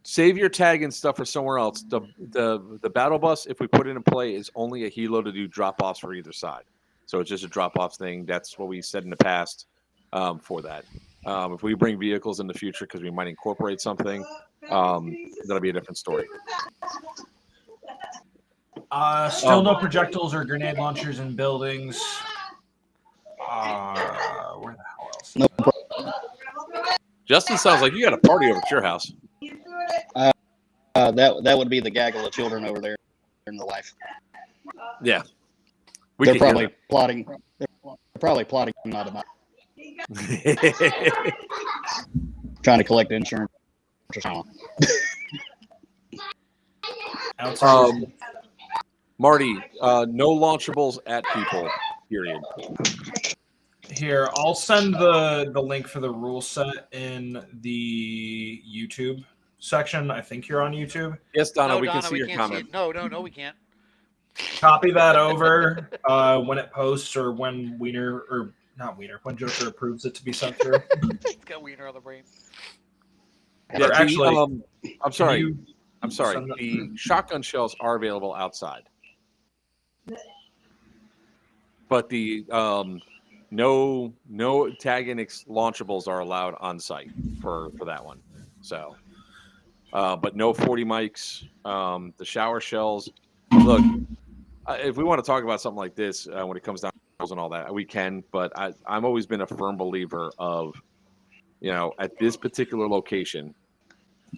Save your tag and stuff for somewhere else. The battle bus, if we put it in play, is only a helo to do drop offs for either side. So it's just a drop off thing. That's what we said in the past for that. If we bring vehicles in the future because we might incorporate something, that'll be a different story. Still no projectiles or grenade launchers in buildings. Where the hell else? No Justin, sounds like you got a party over at your house. That would be the gaggle of children over there in the life. Yeah. They're probably plotting. They're probably plotting not about trying to collect insurance or something. Marty, no launchables at people, period. Here, I'll send the link for the rule set in the YouTube section. I think you're on YouTube. Yes, Donna, No, we Donna, can see your can't comment. it. No, we can't. Copy that over when it posts or when Weiner, or not Weiner, when Joker approves it to be sent through. It's got Weiner on the brain. Yeah, Or actually, I'm sorry. you I'm sorry. send The shotgun shells are available outside, but the no tagging launchables are allowed on site for that one. So, but no 40 mics. The shower shells. Look, if we want to talk about something like this when it comes down to and all that, we can. But I've always been a firm believer of, at this particular location,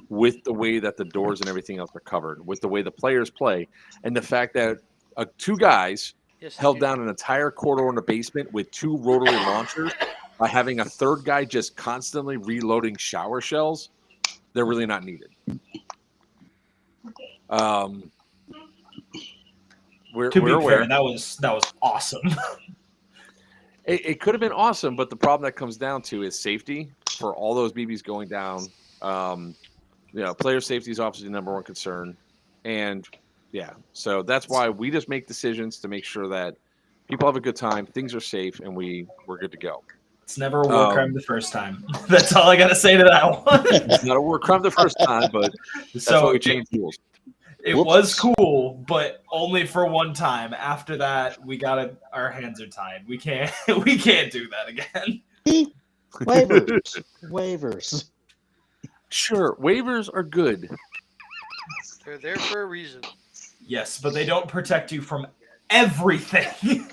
with the way that the doors and everything else are covered, with the way the players play, and the fact that 2 guys held down an entire corridor in the basement with 2 rotary launchers by having a 3rd guy just constantly reloading shower shells, they're really not needed. We're aware. Fair, that was awesome. It could have been awesome, but the problem that comes down to is safety for all those BBs going down. Player safety is obviously the number 1 concern, and so that's why we just make decisions to make sure that people have a good time, things are safe, and we're good to go. It's never a war crime the first time. That's all I got to say to that one. It's not a war crime the first time, but that's why we changed rules. It was cool, but only for one time. After that, our hands are tied. We can't do that again. Waivers. Sure, waivers are good. They're there for a reason. Yes, but they don't protect you from everything.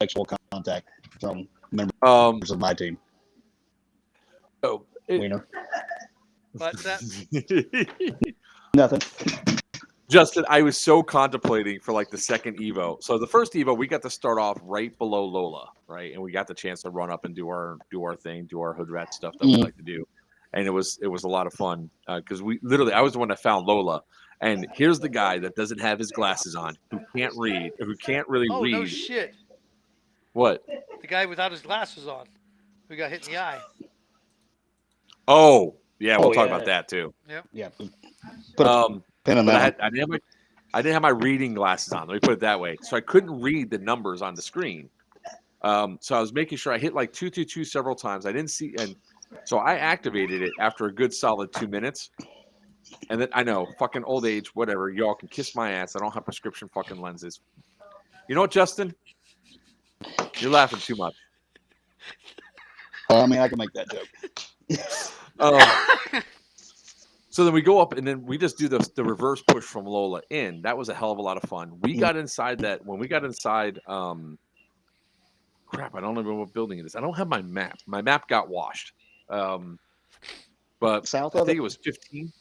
Sexual contact from members of my team. Oh, Weiner. But that Nothing. Justin, I was so contemplating for like the second Evo. So the first Evo, we got to start off right below Lola, right? And we got the chance to run up and do our thing, do our hood rat stuff that we like to do. And it was a lot of fun because I was the one that found Lola. And here's the guy that doesn't have his glasses on, who can't read, who can't really read. Oh, no shit. What? The guy without his glasses on, who got hit in the eye. Oh, yeah, we'll talk about that too. Yep. Yeah. But I didn't have my reading glasses on. Let me put it that way. So I couldn't read the numbers on the screen. So I was making sure I hit like 222 several times. I didn't see, and so I activated it after a good solid 2 minutes. And then I know, fucking old age, whatever. Y'all can kiss my ass. I don't have prescription fucking lenses. You know what, Justin? You're laughing too much. I mean, I can make that joke. So then we go up and then we just do the reverse push from Lola in. That was a hell of a lot of fun. We got inside that when we got inside. Crap, I don't remember what building it is. I don't have my map. My map got washed. But South I think it was 15.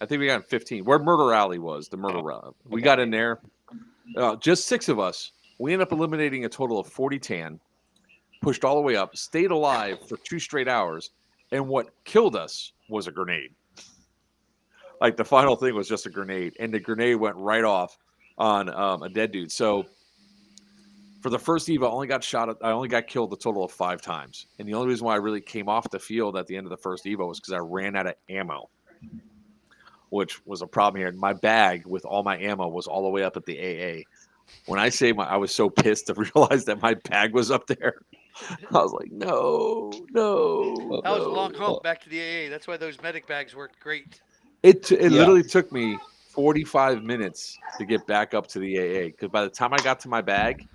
I think we got in 15. Where Murder Alley was, the murder alley. We got in there. Just 6 of us. We ended up eliminating a total of 40 tan. Pushed all the way up. Stayed alive for 2 straight hours. And what killed us was a grenade. Like the final thing was just a grenade, and the grenade went right off on a dead dude. So for the first Eva, I only got killed a total of 5 times, and the only reason why I really came off the field at the end of the first Eva was because I ran out of ammo, which was a problem here. My bag with all my ammo was all the way up at the AA. When I say I was so pissed to realize that my bag was up there. I was like, no. That was a long hump back to the AA. That's why those medic bags worked great. It literally took me 45 minutes to get back up to the AA because by the time I got to my bag,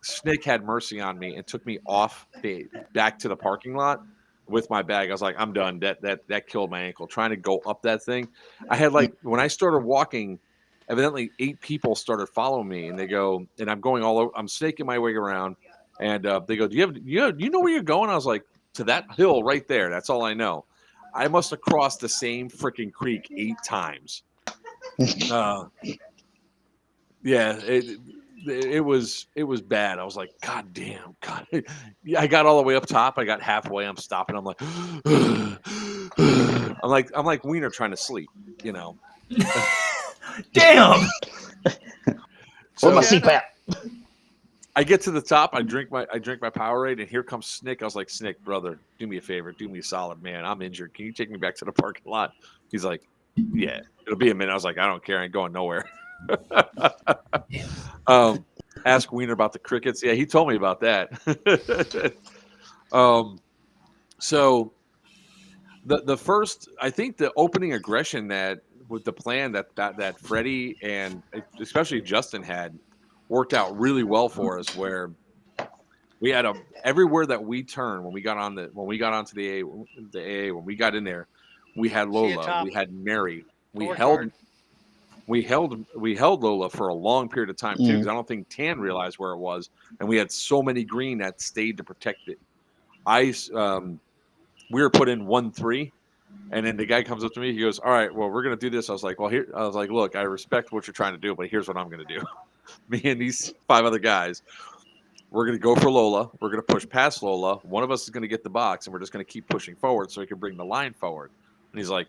Snake had mercy on me and took me back to the parking lot with my bag. I was like, I'm done. That killed my ankle. Trying to go up that thing, I had when I started walking, evidently 8 people started following me, and they go, and I'm going all over. I'm snaking my way around, and they go, do you know where you're going? I was like, to that hill right there. That's all I know. I must have crossed the same freaking creek 8 times. Yeah, it was bad. I was like, God damn, God. I got all the way up top. I got halfway. I'm stopping. I'm like, I'm like Weiner trying to sleep, you know. Damn. Or my CPAP. I get to the top. I drink my Powerade, and here comes Snick. I was like, Snick, brother, do me a favor, do me a solid, man. I'm injured. Can you take me back to the parking lot? He's like, yeah, it'll be a minute. I was like, I don't care. I ain't going nowhere. Ask Weiner about the crickets. Yeah, he told me about that. So the first, I think the opening aggression that with the plan that Freddie and especially Justin had worked out really well for us, where we had everywhere that we turned when we got onto the AA, when we got in there, we had Lola, we had Mary, we held Lola for a long period of time too, because I don't think Tan realized where it was, and we had so many green that stayed to protect it. We were put in 1-3, and then the guy comes up to me, he goes, all right, well, we're gonna do this. I was like, look, I respect what you're trying to do, but here's what I'm gonna do. Me and these 5 other guys, we're going to go for Lola. We're going to push past Lola. One of us is going to get the box, and we're just going to keep pushing forward so we can bring the line forward. And he's like,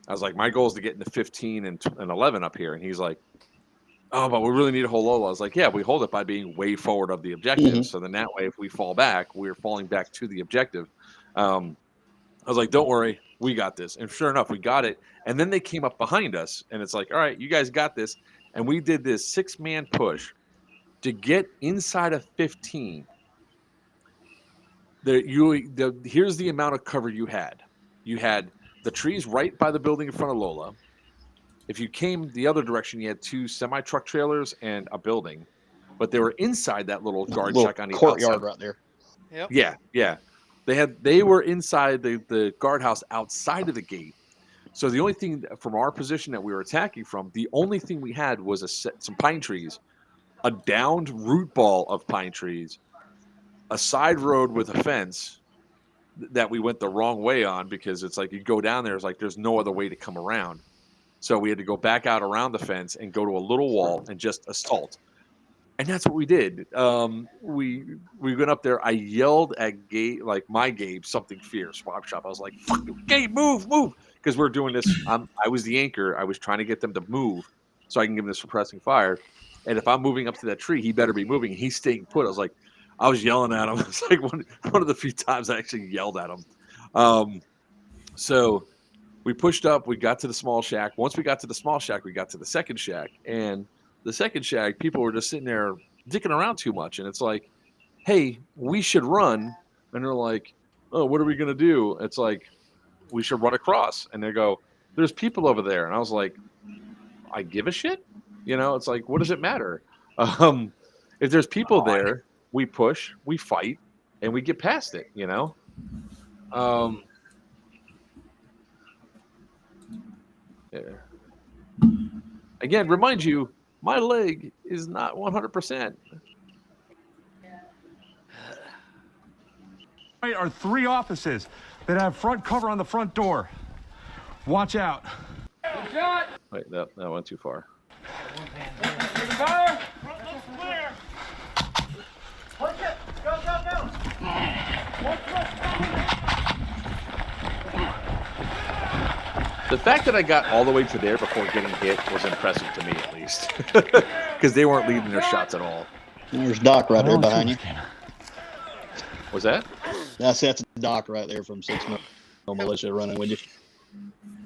I was like, my goal is to get into 15 and 11 up here. And he's like, oh, but we really need to hold Lola. I was like, yeah, we hold it by being way forward of the objective. Mm-hmm. So then that way, if we fall back, we're falling back to the objective. I was like, don't worry, we got this. And sure enough, we got it. And then they came up behind us, and it's like, all right, you guys got this. And we did this 6-man push to get inside of 15 here's the amount of cover you had. You had the trees right by the building in front of Lola. If you came the other direction, you had 2 semi-truck trailers and a building, but they were inside that little guard shack on the courtyard outside. right there. Yep. Yeah. They were inside the guardhouse outside of the gate. So the only thing from our position that we were attacking from, the only thing we had was some pine trees, a downed root ball of pine trees, a side road with a fence that we went the wrong way on because it's like you go down there, it's like there's no other way to come around. So we had to go back out around the fence and go to a little wall and just assault. And that's what we did. We went up there. I yelled at Gabe, like my Gabe, something fierce, swap shop. I was like, "Fuck, Gabe, move!" Because we're doing this. I was the anchor. I was trying to get them to move so I can give them the suppressing fire. And if I'm moving up to that tree, he better be moving. He's staying put. I was yelling at him. It's like one of the few times I actually yelled at him. So we pushed up. We got to the small shack. Once we got to the small shack, we got to the second shack. And the second shack, people were just sitting there dicking around too much. And it's like, hey, we should run. And they're like, oh, what are we going to do? It's like, we should run across. And they go, there's people over there. And I was like, I give a shit? It's like, what does it matter? If there's people there, we push, we fight, and we get past it, Yeah. Again, remind you, my leg is not 100%. Are 3 offices that have front cover on the front door. Watch out. Wait, that went too far. The fact that I got all the way to there before getting hit was impressive to me, at least, because they weren't leading their shots at all. There's Doc right there behind you. Was that? That's Doc right there from 6 Militia running with you.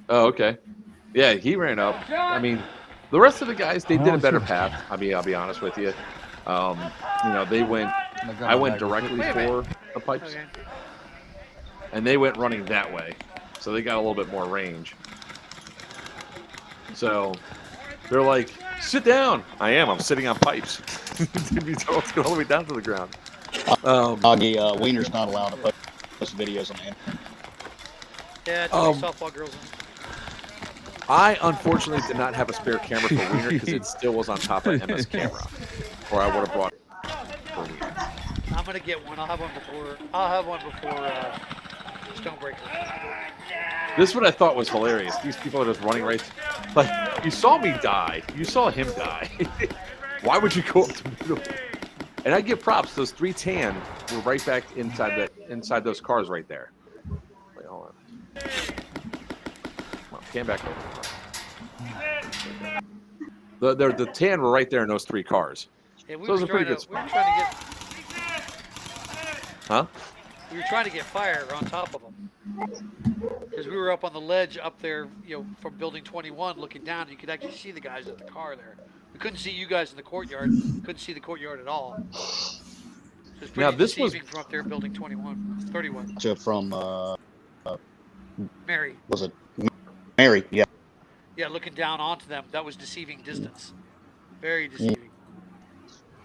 Oh, okay. Yeah, he ran up. I mean, the rest of the guys, they did a better path. I'll be honest with you. They went. I went directly for the pipes, and they went running that way, so they got a little bit more range. So they're like, "Sit down." I am. I'm sitting on pipes. It's going all the way down to the ground. Augie, Weiner's not allowed to post videos on him. Yeah, softball girls. I unfortunately did not have a spare camera for Weiner because it still was on top of MS camera, or I would have brought it for Weiner. I'm gonna get one. I'll have one before Stonebreaker. This is what I thought was hilarious. These people are just running right. Like, you saw me die. You saw him die. Why would you go up to me? And I give props. Those 3 tan were right back inside those cars right there. Wait, hold on. Come on, came back over. The tan were right there in those 3 cars. Yeah, those are pretty good spots. Huh? We were trying to get fire on top of them because we were up on the ledge up there, from building 21, looking down. You could actually see the guys at the car there. We couldn't see you guys in the courtyard. Couldn't see the courtyard at all. So it was pretty deceiving from up there, building 21, 31. So from Mary. Was it Mary? Yeah. Yeah, looking down onto them, that was deceiving distance. Very deceiving.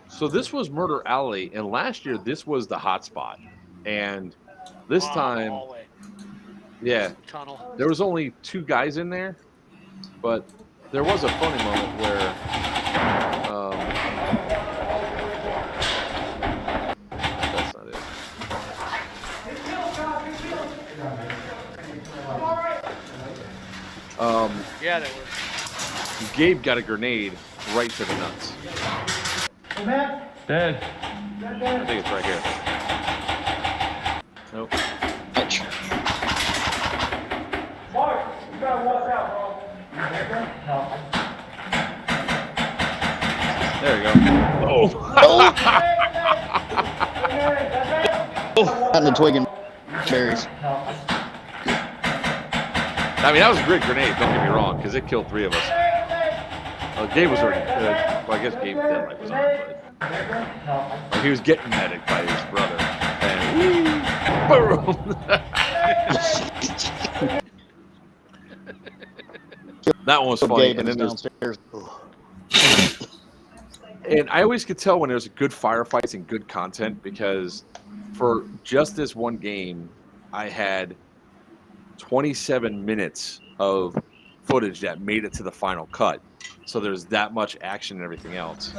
So this was Murder Alley, and last year this was the hot spot. And this time, yeah, tunnel. There was only 2 guys in there, but there was a funny moment where that's not it. Yeah, there was. Gabe got a grenade right to the nuts. Dead. I think it's right here. Nope. Ouch. Mark, you gotta watch out, bro. There you go. Oh. Out in the twig and berries. I mean, that was a great grenade, don't get me wrong, because it killed 3 of us. Gabe was already good. Well, I guess Gabe's dead light was on, but he was getting medic by his brother. And Boom. That one was funny. Gabe And then there's, downstairs. and I always could tell when there's good firefights and good content because for just this one game, I had 27 minutes of footage that made it to the final cut. So there's that much action and everything else.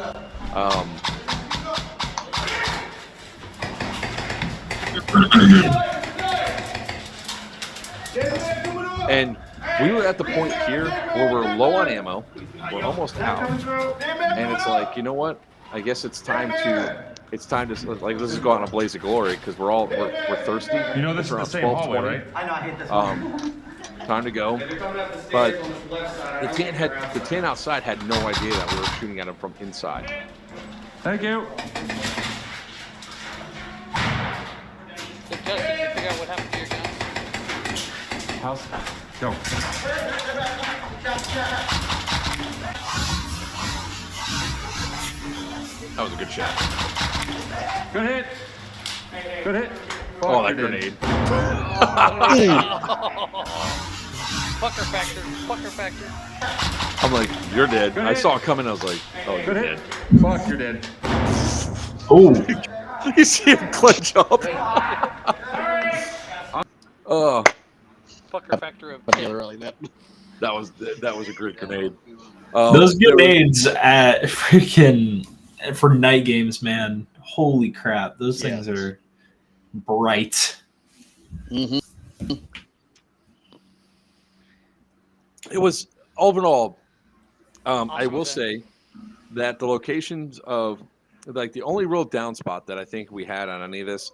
And we were at the point here where we're low on ammo. We're almost out. And it's like, you know what? I guess it's time to like let's just go out in a blaze of glory because we're thirsty. You know this is the same hallway, right? I know, I hate this Time to go. But the tin outside had no idea that we were shooting at him from inside. Thank you. So Justin, did you figure out what happened to your gun? House. Go. That was a good shot. Good hit. Good hit. Oh, that grenade. Fucker factor. Fucker factor. I'm like, you're dead. Good I hit. saw it coming. I was like, oh, you're Good dead. hit. Fuck, you're dead. Oh, You see him clench up. Oh, Fucker factor of But really, that that was a great grenade. those there was- grenades at freaking for night games, man. Holy crap, those things Yes. are bright. Mhm. It was overall. I Awesome will event. say that the locations of like the only real down spot that I think we had on any of this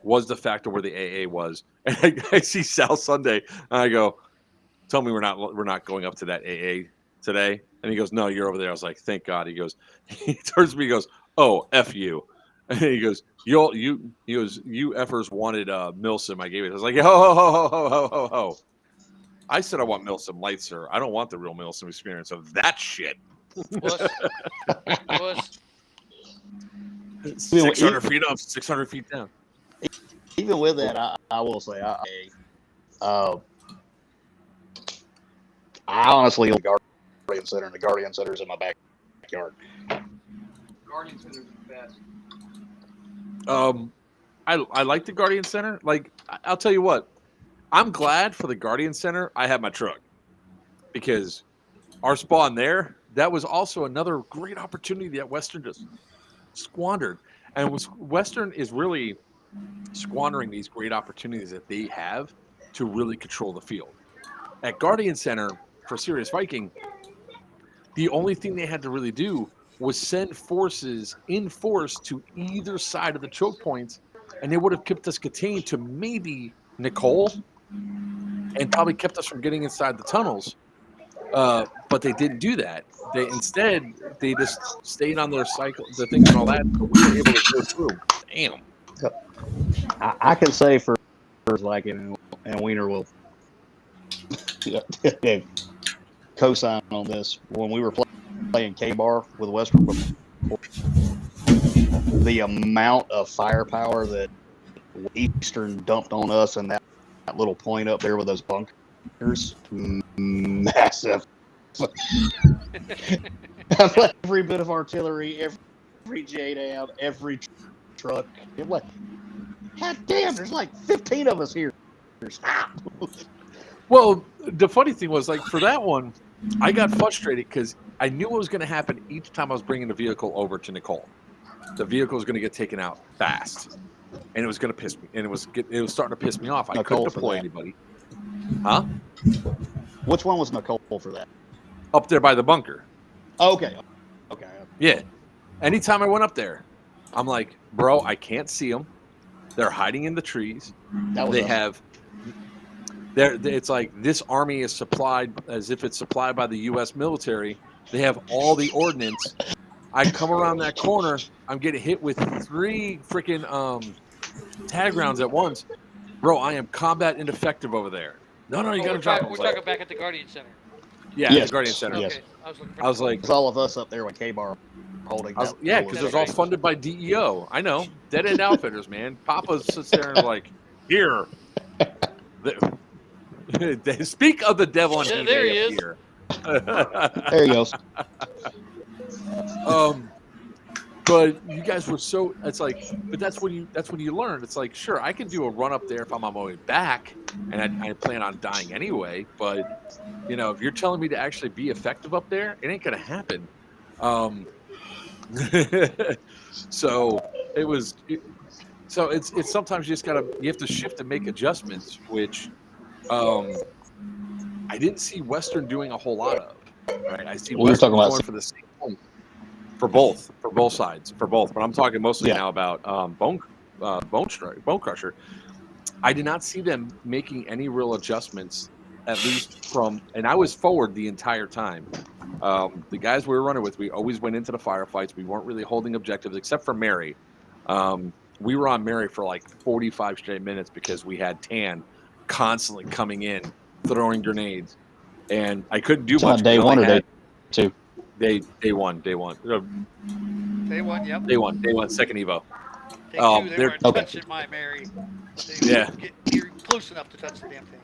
was the fact of where the AA was. And I see Sal Sunday, and I go, "Tell me we're not going up to that AA today." And he goes, "No, you're over there." I was like, "Thank God." He goes, he turns to me, he goes, "Oh, F you." And he goes, he goes, "You effers wanted Milsim." I gave it. I was like, "Ho, ho, ho, ho, ho, ho, ho, ho." I said I want Milsim Light, sir. I don't want the real Milsim experience of that shit. Puss. Puss. 600 feet up, 600 feet down. even with that, I will say, I honestly like Guardian Center, and the Guardian Center's in my backyard. Guardian Center's the best. I like the Guardian Center. Like, I'll tell you what, I'm glad for the Guardian Center I have my truck because our spawn there, that was also another great opportunity that Western just squandered. And Western is really squandering these great opportunities that they have to really control the field. At Guardian Center for Serious Viking, the only thing they had to really do was send forces in force to either side of the choke points, and they would have kept us contained to maybe Nicole and probably kept us from getting inside the tunnels. But they didn't do that. They just stayed on their cycle, the things and all that. So we were able to go through. Damn. I can say for like and Weiner will co-sign on this. When we were playing K-Bar with Western before, the amount of firepower that Eastern dumped on us and that little point up there with those bunkers, massive. Every bit of artillery, every JDAM, every truck. It was, God damn, there's like 15 of us here. Stop. Well, the funny thing was, like, for that one, I got frustrated because I knew what was going to happen each time I was bringing the vehicle over to Nicole. The vehicle was going to get taken out fast, and it was going to piss me. And it was starting to piss me off. I Nicole couldn't for deploy that. anybody. Huh? Which one was Nicole for that? Up there by the bunker. Okay. Yeah. Anytime I went up there, I'm like, bro, I can't see them. They're hiding in the trees. That was They us. have. It's like this army is supplied as if it's supplied by the U.S. military. They have all the ordnance. I come around that corner. I'm getting hit with 3 freaking tag rounds at once. Bro, I am combat ineffective over there. No, you got to drop. We're talking back at the Guardian Center. Yeah, Yes. the Guardian Center. Yes. Okay. I was looking for I was like, It's all of us up there with K-Bar holding. Yeah, because it was all funded by DEO. I know. Dead End Outfitters, man. Papa sits there and is like, here. Speak of the devil and he There may he is. appear. There he goes. But you guys were so. It's like, but that's when you learn. It's like, sure, I can do a run up there if I'm on my way back, and I plan on dying anyway. But if you're telling me to actually be effective up there, it ain't gonna happen. So it was. So it's sometimes you have to shift and make adjustments, which I didn't see Western doing a whole lot of. Right, I see Western going for the same point. For both sides. But I'm talking mostly now about Bonecrusher. I did not see them making any real adjustments, at least and I was forward the entire time. The guys we were running with, we always went into the firefights. We weren't really holding objectives except for Mary. We were on Mary for like 45 straight minutes because we had Tan constantly coming in, throwing grenades, and I couldn't do much. Day one or day two? Day one. Day one, yep. Day one, second Evo. Day two, they weren't touching my Mary. They you're close enough to touch the damn thing.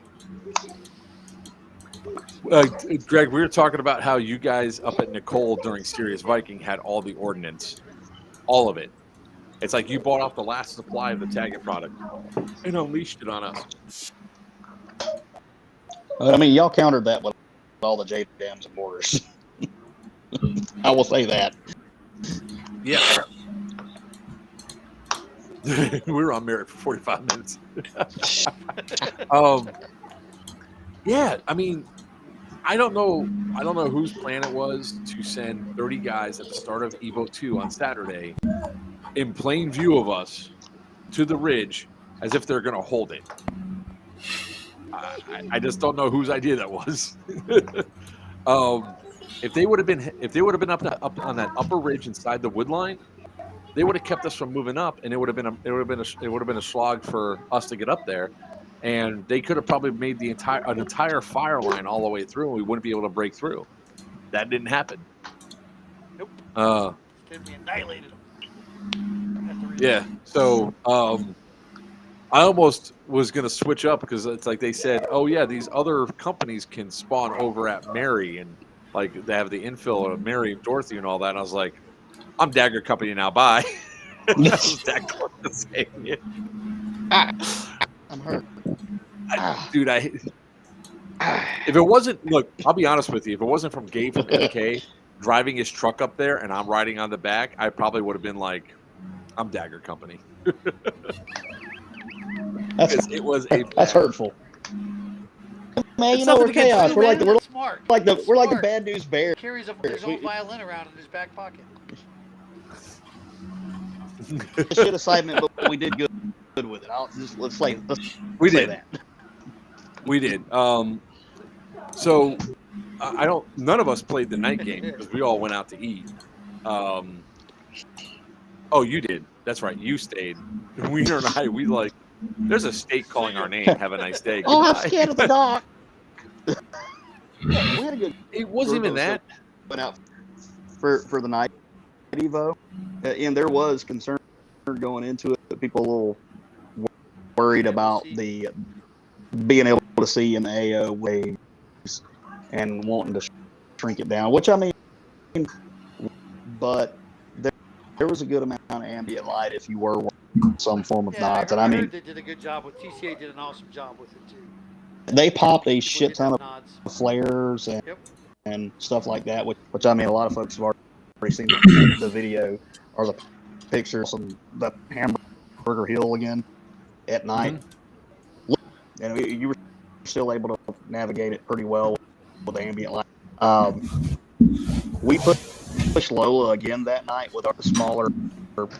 Greg, we were talking about how you guys up at Nicole during Sirius Viking had all the ordnance. All of it. It's like you bought off the last supply of the tagging product and unleashed it on us. I mean, y'all countered that with all the J dams and mortars. I will say that. Yeah. We were on Merit for 45 minutes. Yeah, I mean, I don't know whose plan it was to send 30 guys at the start of Evo 2 on Saturday in plain view of us to the ridge as if they're going to hold it. I just don't know whose idea that was. If they would have been up on that upper ridge inside the wood line, they would have kept us from moving up, and it would have been a slog for us to get up there, and they could have probably made an entire fire line all the way through, and we wouldn't be able to break through. That didn't happen. Nope. We annihilated them. Yeah. So I almost was going to switch up because it's like they said, oh yeah, these other companies can spawn over at Mary, and like they have the infill of Mary and Dorothy and all that. And I was like, I'm Dagger Company now. Bye. That was that close to saying it. I'm hurt. Dude, if it wasn't, look, I'll be honest with you. If it wasn't from Gabe from MK driving his truck up there and I'm riding on the back, I probably would have been like, I'm Dagger Company. That's hurtful. Man, we're chaos. We're like the bad news bear. Carries his own violin around in his back pocket. Shit assignment, but we did good with it. Let's say that. We did. So none of us played the night game because we all went out to eat. Oh, you did. That's right. You stayed. Weiner and I, there's a state calling our name. Have a nice day. Oh, I'm scared of the dog. We had a good. It wasn't even that. Went out for the night Evo, and there was concern going into it. People a little worried about the being able to see in the AO waves and wanting to shrink it down. Which I mean, but there was a good amount of ambient light if you were some form of nods, and I mean, they did a good job with TCA. Did an awesome job with it too. They popped a shit ton of flares and stuff like that, which I mean, a lot of folks have already seen the video or the pictures of the Hamburger Hill again at night. Mm-hmm. And you were still able to navigate it pretty well with ambient light. We pushed Lola again that night with our smaller group.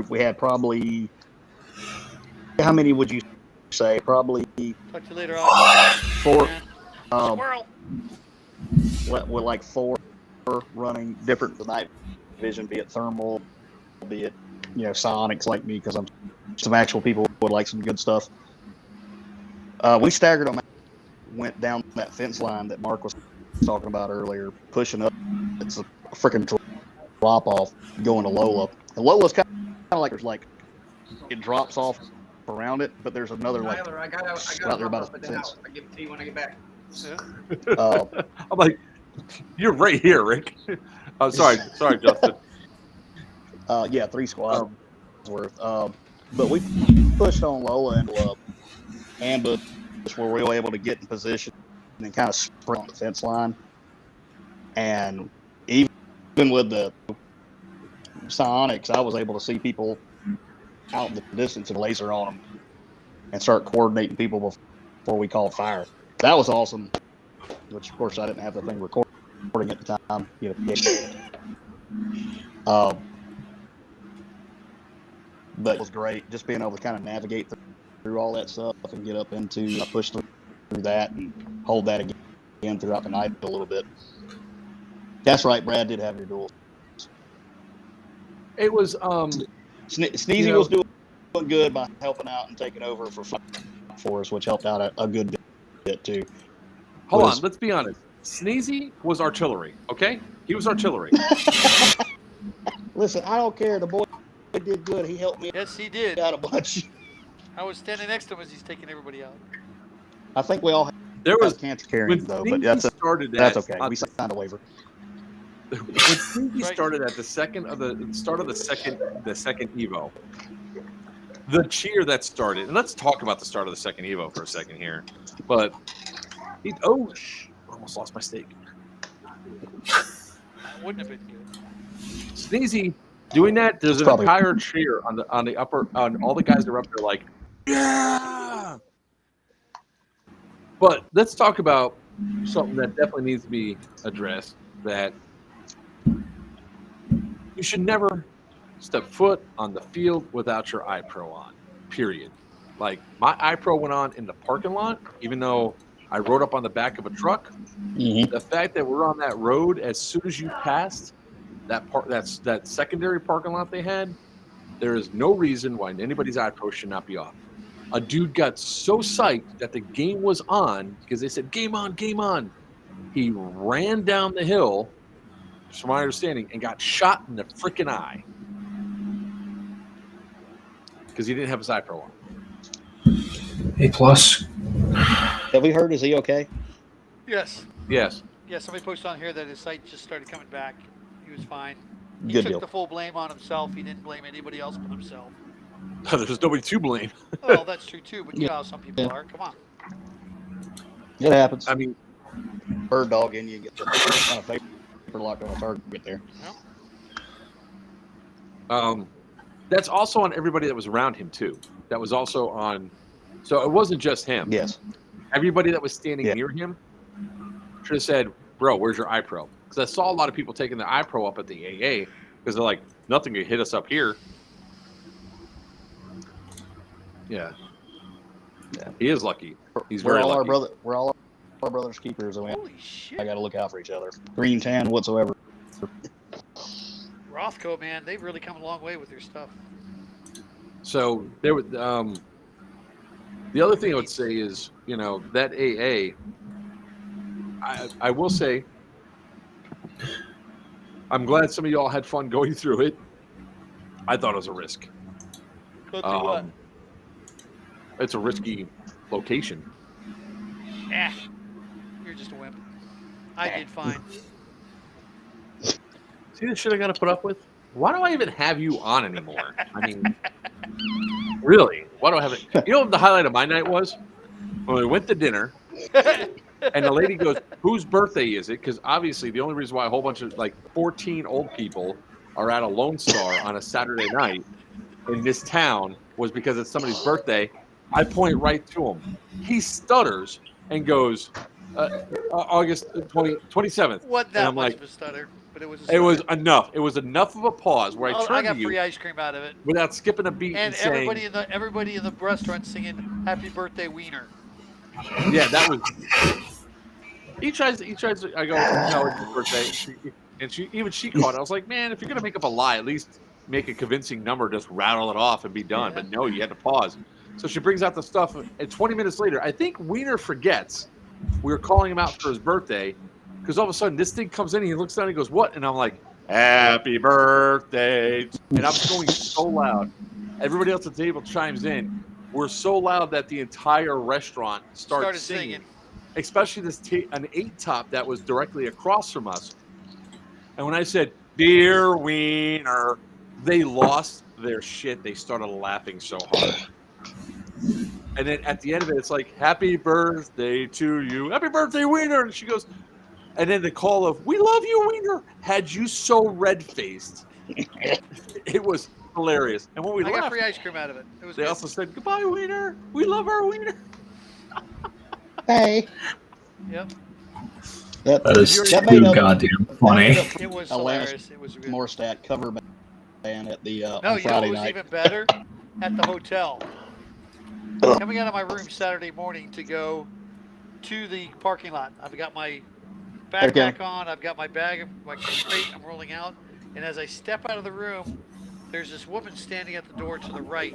We had probably, how many would you say? Probably talk to you later on. 4. Squirrel. With like 4 running different night vision, be it thermal, be it psionics like me, because I'm some actual people who would like some good stuff. We staggered them, went down that fence line that Mark was talking about earlier, pushing up. It's a freaking swap off going to Lola. And Lola's kind of like there's like it drops off around it, but there's another like Tyler, I got out there a about up at a the fence. house. I give it to you when I get back. I'm like, you're right here, Rick. Oh, sorry, Justin. Yeah, 3 squads worth. But we pushed on Lola into ambush where we were able to get in position and kind of sprint on the fence line. And even with the psionics, I was able to see people out in the distance and laser on them and start coordinating people before we called fire. That was awesome, which of course I didn't have the thing recording at the time. But it was great just being able to kind of navigate through all that stuff and get up into push through that and hold that again throughout the night a little bit. That's right, Brad did have your duel. It was Sneezy was doing good by helping out and taking over for us, which helped out a good bit too. Hold on, let's be honest. Sneezy was artillery, okay? He was artillery. Listen, I don't care. The boy did good. He helped me. Yes, he did. Out a bunch. I was standing next to him as he's taking everybody out. I think we all there was cancer carrying though, but that's okay. We signed a waiver. When Sneezy started at the start of the second Evo, the cheer that started, and let's talk about the start of the second Evo for a second here. But almost lost my steak. That wouldn't have been good. Sneezy doing that. There's an entire cheer on the upper on all the guys that are up there like, yeah. But let's talk about something that definitely needs to be addressed. That you should never step foot on the field without your iPro on, period. Like, my iPro went on in the parking lot, even though I rode up on the back of a truck. Mm-hmm. The fact that we're on that road, as soon as you passed that secondary parking lot they had, there is no reason why anybody's iPro should not be off. A dude got so psyched that the game was on because they said, game on, game on. He ran down the hill, from my understanding, and got shot in the freaking eye because he didn't have his iPro on. A+. Have we heard? Is he okay? Yes. Yes. Yeah, somebody posted on here that his sight just started coming back. He was fine. He Good took deal. the full blame on himself. He didn't blame anybody else but himself. There's nobody to blame. Well, that's true too, but you know how some people are. Come on. It happens. I mean, bird dog in you get the kind of paper locked on a target there. That's also on everybody that was around him too. That was also on. So it wasn't just him. Yes. Everybody that was standing near him should have said, "Bro, where's your iPro?" Because I saw a lot of people taking their iPro up at the AA because they're like, "Nothing could hit us up here." Yeah. He is lucky. He's very lucky. We're all our brothers' keepers, and Holy shit. I got to look out for each other. Green, tan, whatsoever. Rothko, man, they've really come a long way with their stuff. So there was the other thing I would say is, that AA. I will say, I'm glad some of y'all had fun going through it. I thought it was a risk. Go through what? It's a risky location. You're just a wimp. I did fine. See the shit I got to put up with? Why do I even have you on anymore? I mean, really? Why do I have it? You know what the highlight of my night was? When we went to dinner, and the lady goes, "Whose birthday is it?" Because obviously the only reason why a whole bunch of 14 old people are at a Lone Star on a Saturday night in this town was because it's somebody's birthday. I point right to him. He stutters and goes, August 27th. Wasn't that much of a stutter, but it was a stutter. It was enough. It was enough of a pause where I turned got to you free ice cream out of it. without skipping a beat and saying, everybody in the restaurant singing "Happy Birthday, Weiner." Yeah, that was. He tries. I go, "No, it's his birthday," and she caught it. I was like, "Man, if you're gonna make up a lie, at least make a convincing number. Just rattle it off and be done." But no, you had to pause. So she brings out the stuff, and 20 minutes later, I think Weiner forgets we were calling him out for his birthday, because all of a sudden this thing comes in and he looks down and he goes, "What?" And I'm like, happy birthday. And I'm going so loud. Everybody else at the table chimes in. We're so loud that the entire restaurant started singing. Especially an 8-top that was directly across from us. And when I said, dear Weiner, they lost their shit. They started laughing so hard. And then at the end of it, it's like, happy birthday to you. Happy birthday, Weiner. And she goes, and then the call of, we love you, Weiner, had you so red-faced. It was hilarious. And when we I laughed, got free ice cream out of it. It was they good. also said, goodbye, Weiner. We love our Weiner. Hey. Yep. That is too goddamn funny. It was Awareness hilarious. It was good. more stat cover band at the No, on you know Friday what was night. even better? At the hotel. Coming out of my room Saturday morning to go to the parking lot. I've got my backpack on. I've got my bag, my crate. I'm rolling out. And as I step out of the room, there's this woman standing at the door to the right.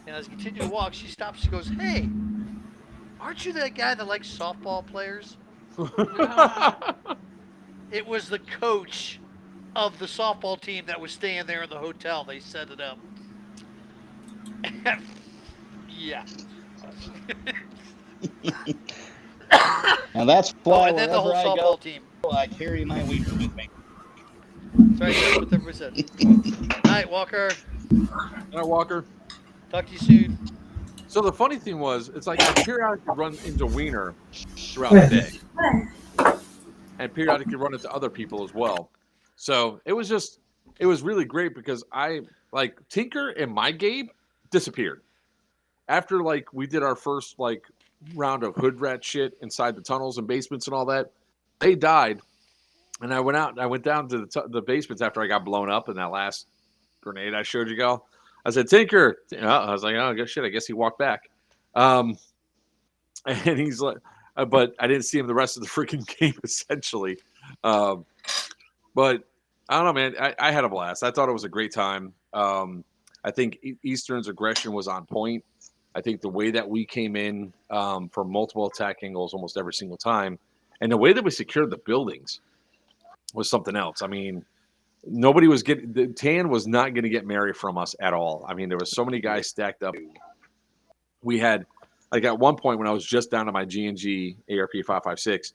And as I continue to walk, she stops. She goes, hey, aren't you that guy that likes softball players? It was the coach of the softball team that was staying there in the hotel. They set it up. Yeah. And that's why and then the whole wherever I softball go, team. I carry my weed with me. Sorry, that's what everybody said. Night, Walker. Night, Walker. Talk to you soon. So the funny thing was, it's like I periodically run into Weiner throughout the day. And periodically run into other people as well. So it was really great because Tinker and my Gabe disappeared. After we did our first round of hood rat shit inside the tunnels and basements and all that, they died. And I went down to the basements after I got blown up in that last grenade I showed you, Gal. I said, Tinker. I was like, oh, good shit. I guess he walked back. And he's like, but I didn't see him the rest of the freaking game, essentially. But I don't know, man. I had a blast. I thought it was a great time. I think Eastern's aggression was on point. I think the way that we came in from multiple attack angles almost every single time, and the way that we secured the buildings was something else. I mean, nobody was getting – Tan was not going to get Mary from us at all. I mean, there was so many guys stacked up. We had – at one point when I was just down to my G&G ARP 5.56,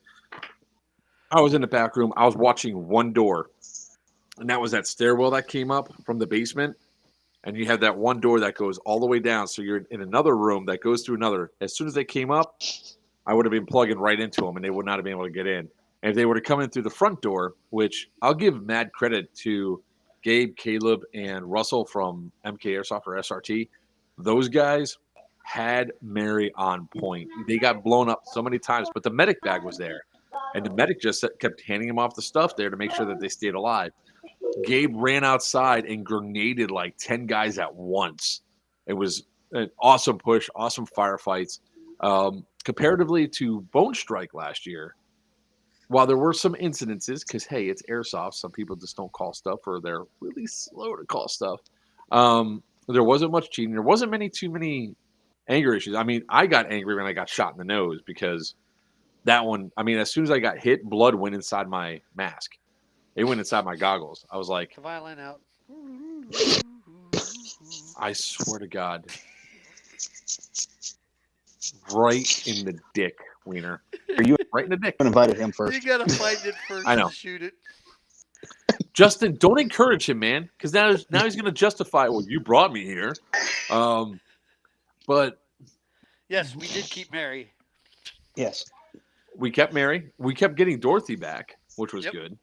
I was in the back room. I was watching one door, and that was that stairwell that came up from the basement. And you have that one door that goes all the way down. So you're in another room that goes through another. As soon as they came up, I would have been plugging right into them, and they would not have been able to get in. And if they were to come in through the front door, which I'll give mad credit to Gabe, Caleb, and Russell from MK Airsoft or SRT, those guys had Mary on point. They got blown up so many times, but the medic bag was there. And the medic just kept handing them off the stuff there to make sure that they stayed alive. Gabe ran outside and grenaded 10 guys at once. It was an awesome push, awesome firefights. Comparatively to Bone Strike last year, while there were some incidences, because, hey, it's airsoft, some people just don't call stuff or they're really slow to call stuff. There wasn't much cheating. There wasn't too many anger issues. I mean, I got angry when I got shot in the nose because that one, I mean, as soon as I got hit, blood went inside my mask. It went inside my goggles. I was like, the violin out. I swear to God. Right in the dick, Weiner. Are you right in the dick? I invited him first. You gotta find it first I know. and shoot it. Justin, don't encourage him, man, because now he's going to justify, well, you brought me here. But yes, we did keep Mary. Yes, we kept Mary. We kept getting Dorothy back, which was good.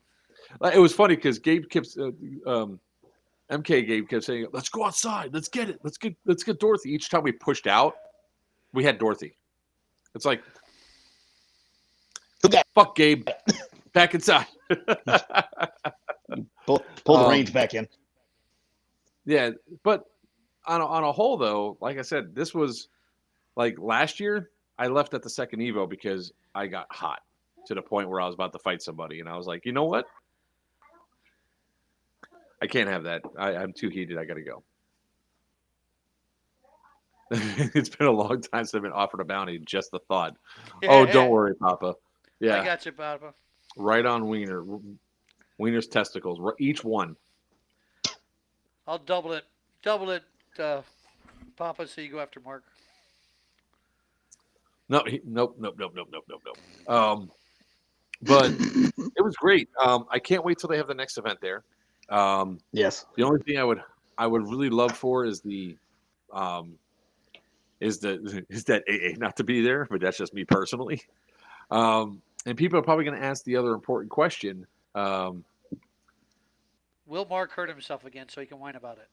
It was funny because Gabe kept MK Gabe kept saying, "Let's go outside. Let's get it. Let's get Dorothy." Each time we pushed out, we had Dorothy. It's like, fuck Gabe, back inside. pull the range back in. Yeah, but on a whole though, like I said, this was last year. I left at the second Evo because I got hot to the point where I was about to fight somebody, and I was like, you know what? I can't have that. I'm too heated. I got to go. It's been a long time since I've been offered a bounty. Just the thought. Oh, don't worry, Papa. Yeah. I got you, Papa. Right on, Weiner. Weiner's testicles, each one. I'll double it, Papa. So you go after Mark. No, nope. But it was great. I can't wait till they have the next event there. Yes. The only thing I would really love for is that AA not to be there, but that's just me personally. And people are probably going to ask the other important question. Will Mark hurt himself again so he can whine about it?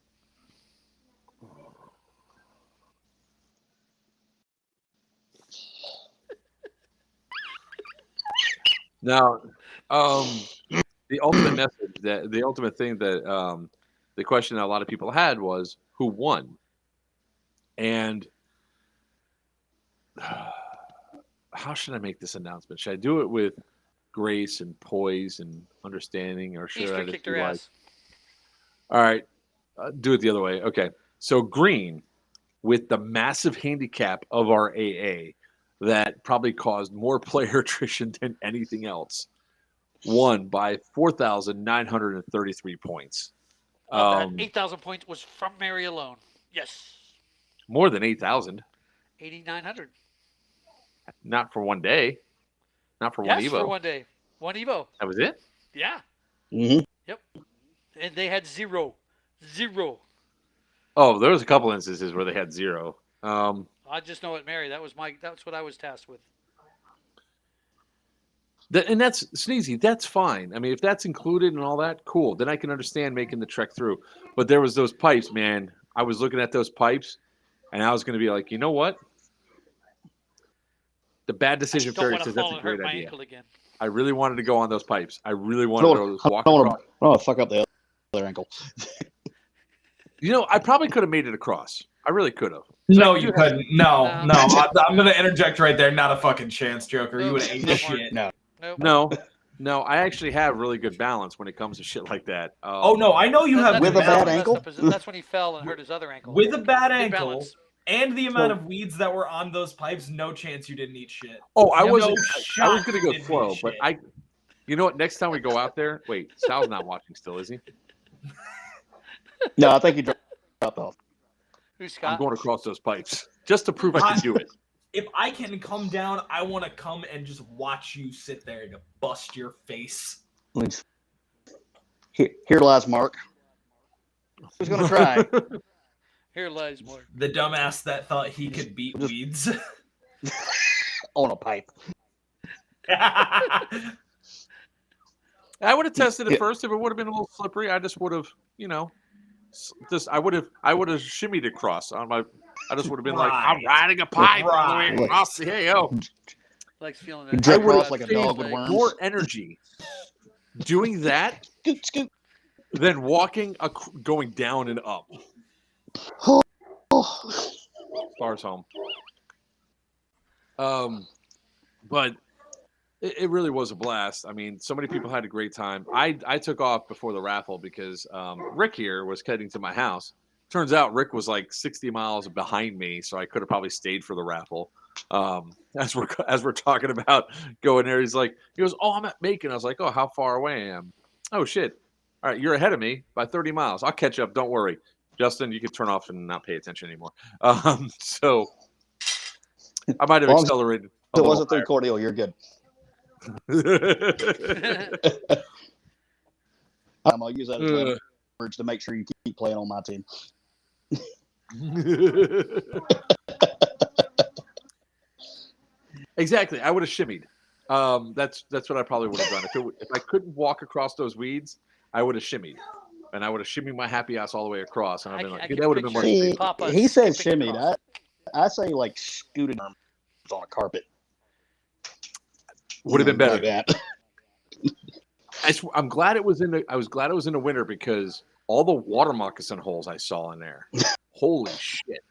Now, the ultimate message the ultimate thing that the question that a lot of people had was who won, and how should I make this announcement? Should I do it with grace and poise and understanding, or should Easter I just kicked be their like, ass. all right, do it the other way? Okay, so green, with the massive handicap of our AA that probably caused more player attrition than anything else, won by 4,933 points. That 8,000 points was from Mary alone. Yes. More than 8,000. 8,900. Not for one day. Not for Yes, one Evo. for one day. One Evo. That was it? Yeah. Mm-hmm. Yep. And they had zero. Oh, there was a couple instances where they had zero. I just know it, Mary. That's what I was tasked with. And that's Sneezy. That's fine. I mean, if that's included and all that, cool. Then I can understand making the trek through. But there was those pipes, man. I was looking at those pipes, and I was going to be like, you know what? The bad decision fairy says that's a great idea. I really wanted to go on those pipes. I really wanted to walk across. I don't want to fuck up the other ankle. You know, I probably could have made it across. I really could have. No, you couldn't. No. I'm going to interject right there. Not a fucking chance, Joker. You would have ate shit. No. I actually have really good balance when it comes to shit like that. Oh, no. I know you have with a bad ankle. That's when he fell and hurt his other ankle. With a bad ankle and the amount of weeds that were on those pipes, no chance you didn't eat shit. Oh, I was going to go slow, but you know what? Next time we go out there, wait, Sal's not watching still, is he? No, I think he dropped off. Who's Scott? I'm going across those pipes just to prove I can do it. If I can come down, I want to come and just watch you sit there to bust your face. Here lies Mark. Who's going to try? Here lies Mark. The dumbass that thought he could beat weeds. On a pipe. I would have tested it first. If it would have been a little slippery, I just would have, I would have shimmied across on my. I just would have been like, I'm riding a pipe all the way across the AO. Likes feeling that. I would have like a dog with worms. More energy doing that than walking, going down and up. Bars home. But it really was a blast. I mean, so many people had a great time. I took off before the raffle because Rick here was heading to my house. Turns out Rick was like 60 miles behind me, so I could have probably stayed for the raffle. As we're talking about going there, he goes, "Oh, I'm at Macon." I was like, "Oh, how far away I am?" "Oh shit! All right, you're ahead of me by 30 miles. I'll catch up. Don't worry, Justin. You can turn off and not pay attention anymore." So I might have accelerated. If it wasn't through Cordial, you're good. I'll use that as leverage to make sure you keep playing on my team. Exactly. I would have shimmied. That's what I probably would have done. If I couldn't walk across those weeds, I would have shimmied. And I would have shimmied my happy ass all the way across. And I'd been like, that would have been more. He said shimmied. I say like scooted on a carpet. Would have been better. Like that. I'm glad it was in the. I was glad it was in the winter because all the water moccasin holes I saw in there. Holy shit!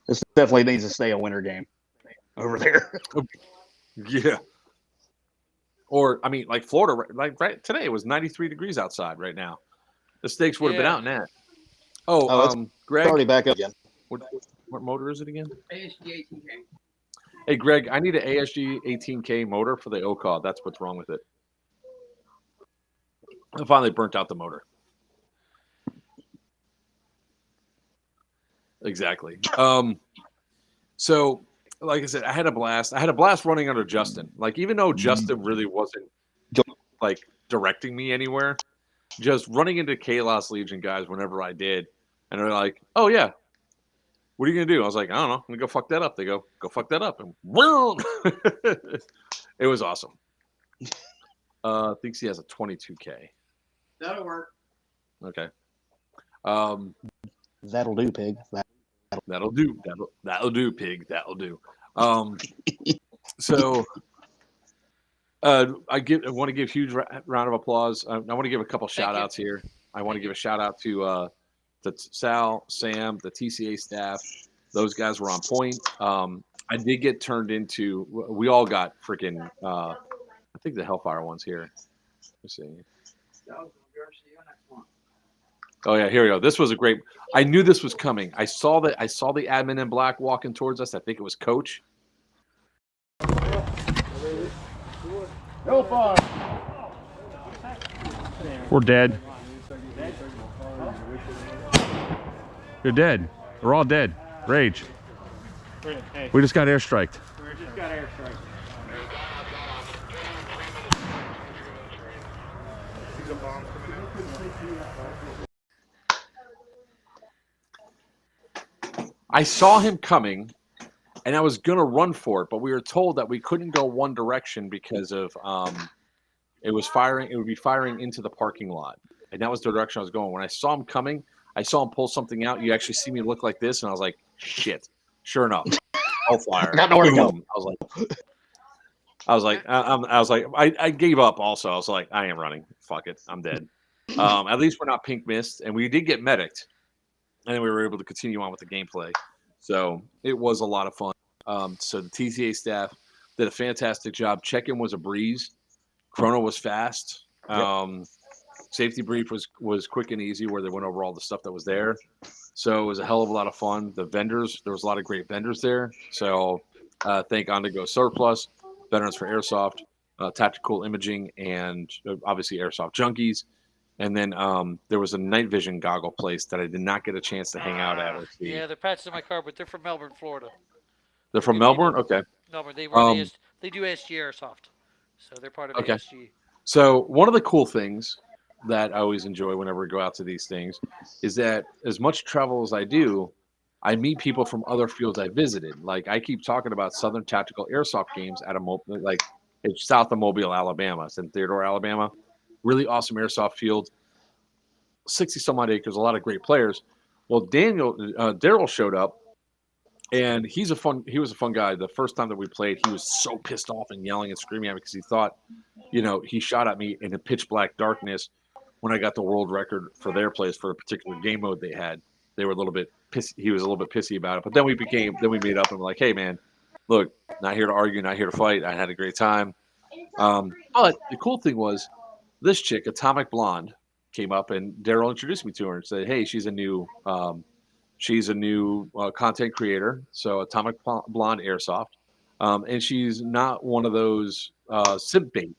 This definitely needs to stay a winter game over there. Yeah. Or I mean, like Florida, like right today it was 93 degrees outside right now. The stakes would have been out in that. Greg, already back up again. What motor is it again? ASG 18K. Hey, Greg, I need an ASG 18K motor for the OCOD. That's what's wrong with it. I finally burnt out the motor. Exactly. So, like I said, I had a blast. I had a blast running under Justin. Like, even though Justin really wasn't like directing me anywhere, just running into Chaos Legion guys whenever I did, and they're like, "Oh yeah, what are you gonna do?" I was like, "I don't know. I'm gonna go fuck that up." They go fuck that up, and it was awesome. Thinks he has a 22K. That'll work. Okay. That'll do, pig. That'll do. That'll do, pig. That'll do. So I want to give huge round of applause. I want to give a couple shout outs here. I want to give a shout out to Sal, Sam, the TCA staff. Those guys were on point. I did get turned into. We all got freaking. I think the Hellfire one's here. Let's see. Oh yeah, here we go. This was a great. I knew this was coming. I saw the admin in black walking towards us. I think it was Coach. We're dead. You're dead. We're all dead. Rage. We just got airstriked. I saw him coming, and I was gonna run for it, but we were told that we couldn't go one direction because of it was firing. It would be firing into the parking lot, and that was the direction I was going. When I saw him coming, I saw him pull something out. You actually see me look like this, and I was like, "Shit!" Sure enough, Hellfire. Got nowhere to go. I was like, I gave up. Also, I was like, I am running. Fuck it, I'm dead. At least we're not pink mist, and we did get medicked, and then we were able to continue on with the gameplay. So it was a lot of fun. So the TCA staff did a fantastic job. Check-in was a breeze. Chrono was fast. Safety brief was quick and easy, where they went over all the stuff that was there. So it was a hell of a lot of fun. The vendors, there was a lot of great vendors there. So thank Ondigo Surplus, Veterans for Airsoft, Tactical Imaging, and obviously Airsoft Junkies. And then there was a night vision goggle place that I did not get a chance to hang out at. Yeah, they're patched in my car, but they're from Melbourne, Florida. They're from Melbourne? Okay. Melbourne. They run they do ASG Airsoft. So they're part of ASG. So one of the cool things that I always enjoy whenever we go out to these things is that as much travel as I do, I meet people from other fields I visited. Like I keep talking about Southern Tactical Airsoft games at it's south of Mobile, Alabama. It's in Theodore, Alabama. Really awesome airsoft field, 60 some odd acres, a lot of great players. Well, Daryl showed up, and he was a fun guy. The first time that we played, he was so pissed off and yelling and screaming at me because he thought, he shot at me in a pitch black darkness when I got the world record for their place for a particular game mode they had. They were a little bit pissy. He was a little bit pissy about it, but then we made up and we're like, hey man, look, not here to argue, not here to fight. I had a great time. But the cool thing was, this chick, Atomic Blonde, came up and Daryl introduced me to her and said, "Hey, she's a new content creator, so Atomic Blonde Airsoft, and she's not one of those simp bait.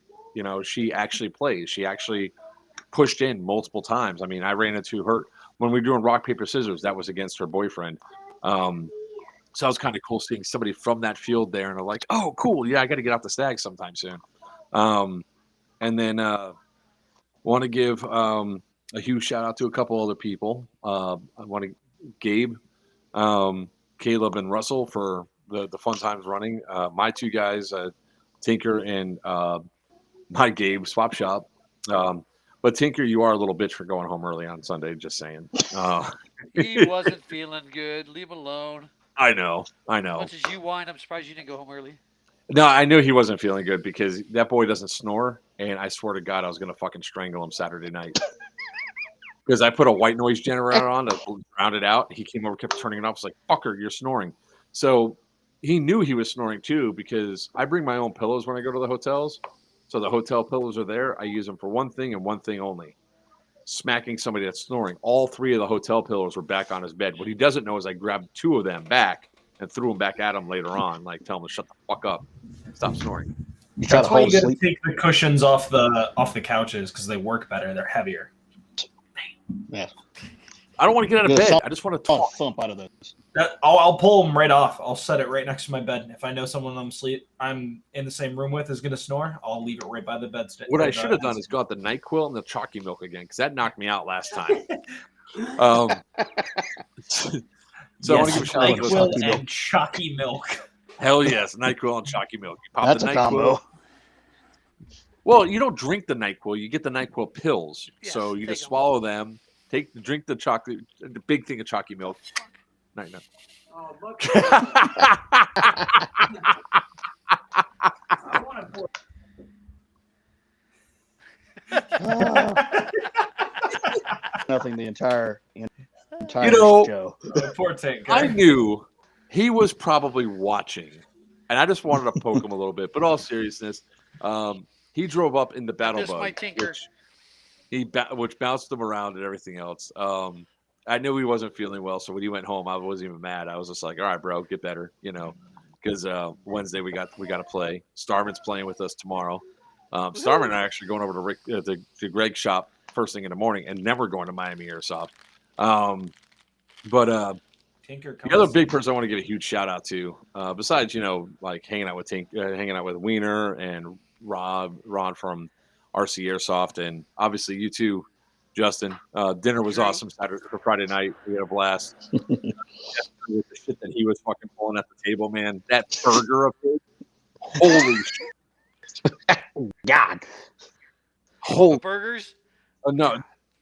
She actually plays. She actually pushed in multiple times. I mean, I ran into her when we were doing rock paper scissors. That was against her boyfriend. So it was kind of cool seeing somebody from that field there, and they're like, "Oh, cool, yeah, I got to get out the stag sometime soon." And then want to give a huge shout out to a couple other people. I want to Gabe, Caleb, and Russell for the fun times running. My two guys, Tinker and my Gabe Swap Shop. But Tinker, you are a little bitch for going home early on Sunday. Just saying. He wasn't feeling good. Leave him alone. I know. As much as you whine, I'm surprised you didn't go home early. No, I knew he wasn't feeling good because that boy doesn't snore, and I swear to God, I was going to fucking strangle him Saturday night. Because I put a white noise generator on to drown it out. He came over, kept turning it off. I was like, fucker, you're snoring. So he knew he was snoring too because I bring my own pillows when I go to the hotels. So the hotel pillows are there. I use them for one thing and one thing only. Smacking somebody that's snoring. All three of the hotel pillows were back on his bed. What he doesn't know is I grabbed two of them back and threw them back at him later on, like tell him to shut the fuck up, stop snoring. You try to That's why fall you got to asleep. take the cushions off the couches because they work better. They're heavier. Yeah. I don't want to get out of Get a bed. I just want to talk. thump out of those. I'll pull them right off. I'll set it right next to my bed. If I know someone I'm in the same room with is going to snore, I'll leave it right by the bed. What I should have done is got the NyQuil and the chalky milk again, because that knocked me out last time. So I want to give a shout out to NyQuil and chalky milk. Hell yes, NyQuil and chalky milk. You pop That's the a NyQuil. combo. Well, you don't drink the NyQuil. You get the NyQuil pills. Yes, So you take just 'em. swallow them. Drink the chocolate, the big thing of chalky milk. No. Oh, look. Nothing the entire show. Poor Tank. I knew he was probably watching, and I just wanted to poke him a little bit. But all seriousness, he drove up in the battle This my bug, tinker. which bounced him around and everything else. I knew he wasn't feeling well, so when he went home, I wasn't even mad. I was just like, "All right, bro, get better," because Wednesday we got to play. Starman's playing with us tomorrow. Starman and I are actually going over to Rick to Greg's shop first thing in the morning, and never going to Miami Airsoft. But Tinker the other big person I want to give a huge shout out to, besides like hanging out with Weiner and Ron from RC Airsoft, and obviously you too, Justin. Dinner was awesome Friday night. We had a blast. With the shit that he was fucking pulling at the table, man. That burger of his, holy shit. God. The burgers? No.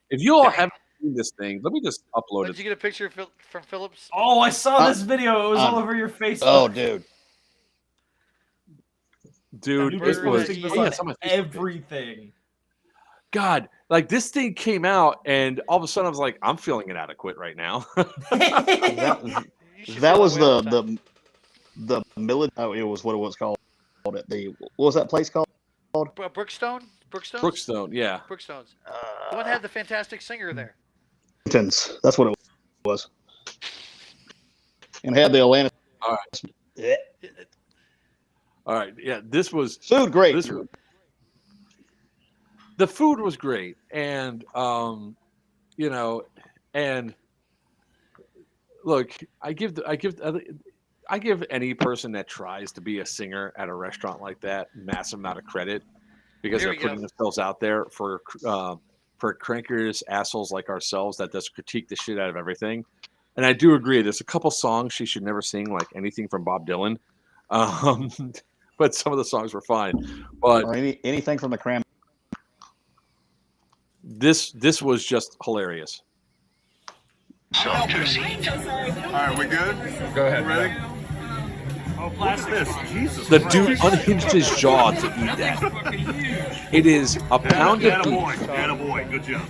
If you all haven't seen this thing, let me just upload Did you get a picture from Phillips? Oh, I saw this video. It was all over your Facebook. Oh, dude. Dude, This it was on everything. God, like this thing came out, and all of a sudden I was like, I'm feeling inadequate right now. That was the military. Oh, it was what it was called. What was that place called? Brookstone? Brookstone, yeah. Brookstones. The one that had the fantastic singer there. That's what it was. And had the Atlanta. All right. All right. Yeah, this was food great. The food was great, and and look, I give any person that tries to be a singer at a restaurant like that massive amount of credit, because they're putting themselves out there for crankers, assholes like ourselves that just critique the shit out of everything. And I do agree. There's a couple songs she should never sing, like anything from Bob Dylan. But some of the songs were fine. But or anything from the Cram. This was just hilarious. All right, we good? Go ahead. Ready? Look at this. Jesus The Christ. dude unhinged his jaw to eat that. It is a pound of beef. Attaboy. Good job.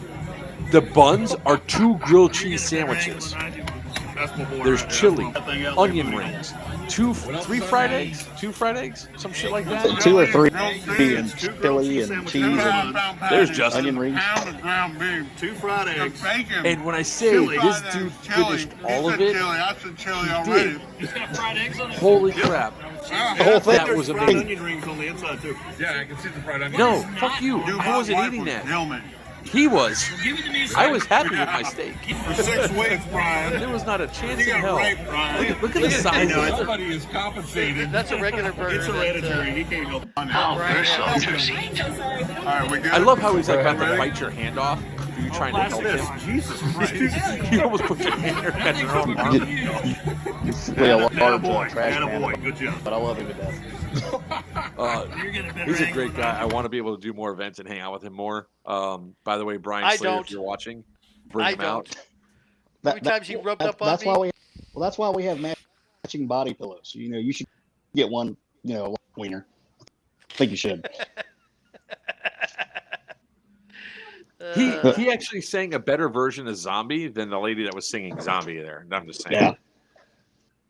The buns are 2 grilled cheese sandwiches. There's chili, onion rings, 3 fried eggs, 2 fried eggs, some shit like that. 2 or 3 and chili and cheese and there's Justin. onion rings. Pound of ground beef, 2 fried eggs. Bacon. And when I say this dude finished all of it, I said chili he already. did. Holy crap. The whole thing. That was fried amazing. onion rings on the inside too. Yeah, I can see the fried onion. No, fuck you. I wasn't eating that. He was. I was happy with my steak. For 6 weeks, Brian. There was not a chance You in got hell. raped, Brian. Look at the size of it. Everybody is compensated. That's a regular burger. It's hereditary. He can't go. Right. All right, we good? I love how he's like about to bite your hand off. Are you trying to help this. him? Jesus Christ. You almost put your hand or cut your own arm. Really a large trash Attaboy. can, Good job. but I love him to death. He's a great guy. I want to be able to do more events and hang out with him more. By the way, Brian I Slater, don't. if you're watching, bring him out. How many times he rubbed up on that's me? why that's why we have matching body pillows. You should get one. Wiener. I think you should. He actually sang a better version of Zombie than the lady that was singing Zombie there. I'm just saying. Yeah.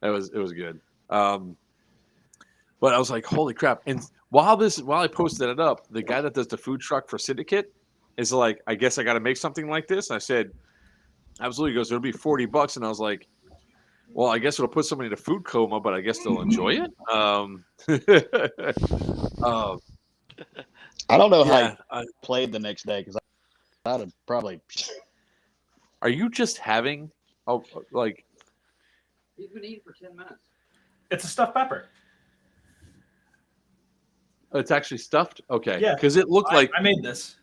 It was good. But I was like, holy crap. And while I posted it up, the guy that does the food truck for Syndicate is like, I guess I got to make something like this. And I said, absolutely. He goes, it'll be $40. And I was like, Well, I guess it'll put somebody in a food coma, but I guess they'll enjoy it. I don't know yeah, how I played the next day because I'd have probably. Are you just having like? He's been eating for 10 minutes. It's a stuffed pepper. It's actually stuffed. Okay, Yeah, because it looked like I made this.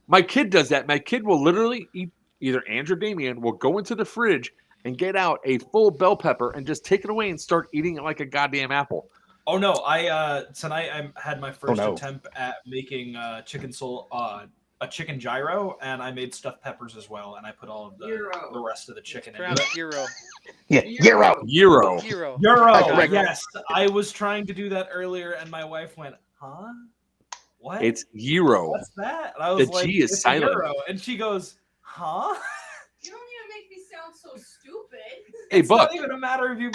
My kid does that. My kid will literally eat. Either Andrew or Damien will go into the fridge and get out a full bell pepper and just take it away and start eating it like a goddamn apple. Oh no! Tonight I had my first attempt at making a chicken gyro, and I made stuffed peppers as well, and I put all of the rest of the chicken in it. Gyro. Yeah, gyro. Yes, I was trying to do that earlier, and my wife went, "Huh? What? It's gyro. What's that?" And I was the G is silent. Gyro. And she goes, "Huh?" You don't need to make me sound so stupid. Hey, it's Buck. not even a matter of you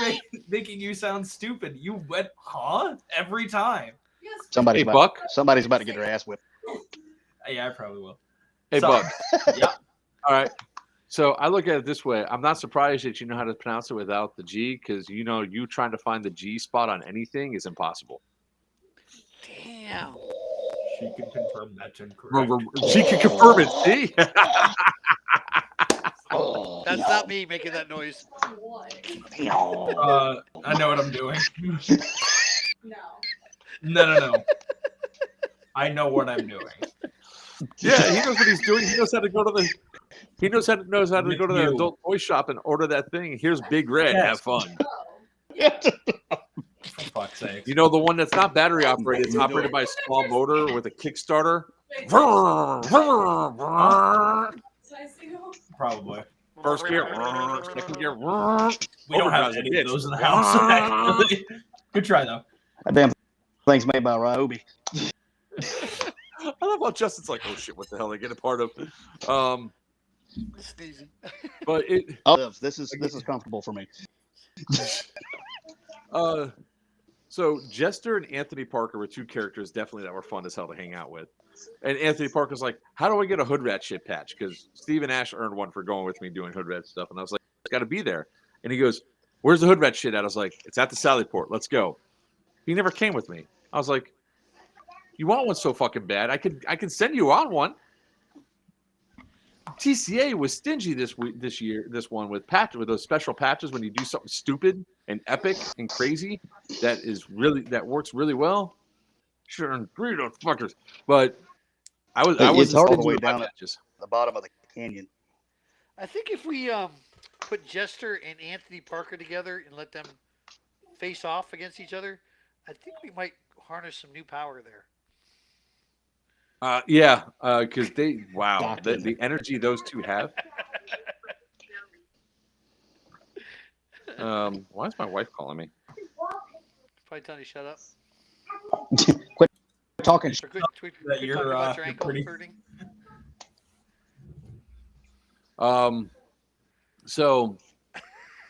making you sound stupid. You went, "Huh?" every time. Yes. Somebody's about to get their ass whipped. Yeah, I probably will. Hey, Buck. Yeah. All right. So I look at it this way. I'm not surprised that you know how to pronounce it without the G, because you trying to find the G spot on anything is impossible. Damn. She can confirm that's incorrect. She can confirm it. See? That's not me making that noise. What? I know what I'm doing. No. No. I know what I'm doing. Yeah, he knows what he's doing. He knows how to go to the. He knows how to go to the adult toy shop and order that thing. Here's Big Red. Yes. Have fun. For fuck's sake. You know the one that's not battery operated. It's operated by a small motor with a Kickstarter. Probably. First gear, second gear. We don't have any of those in the house. Actually. Good try though. That damn thing's made by Ryobi. I love how Justin's like, oh shit, what the hell they get a part of? Sneezing. But this is comfortable for me. So Jester and Anthony Parker were two characters definitely that were fun as hell to hang out with. And Anthony Parker's like, how do I get a Hood Rat shit patch? Because Steve and Ash earned one for going with me doing Hood Rat stuff. And I was like, it's got to be there. And he goes, where's the Hood Rat shit at? I was like, it's at the Sally Port. Let's go. He never came with me. I was like, you want one so fucking bad? I could send you on one. TCA was stingy this one with those special patches when you do something stupid and epic and crazy that works really well. Sure, and agree those fuckers. But I was all the way down at the bottom of the canyon. I think if we put Jester and Anthony Parker together and let them face off against each other, I think we might harness some new power there. Yeah, because the energy those two have. Why is my wife calling me? Probably telling you to shut up. Quit talking. That you're about your ankle pretty hurting. So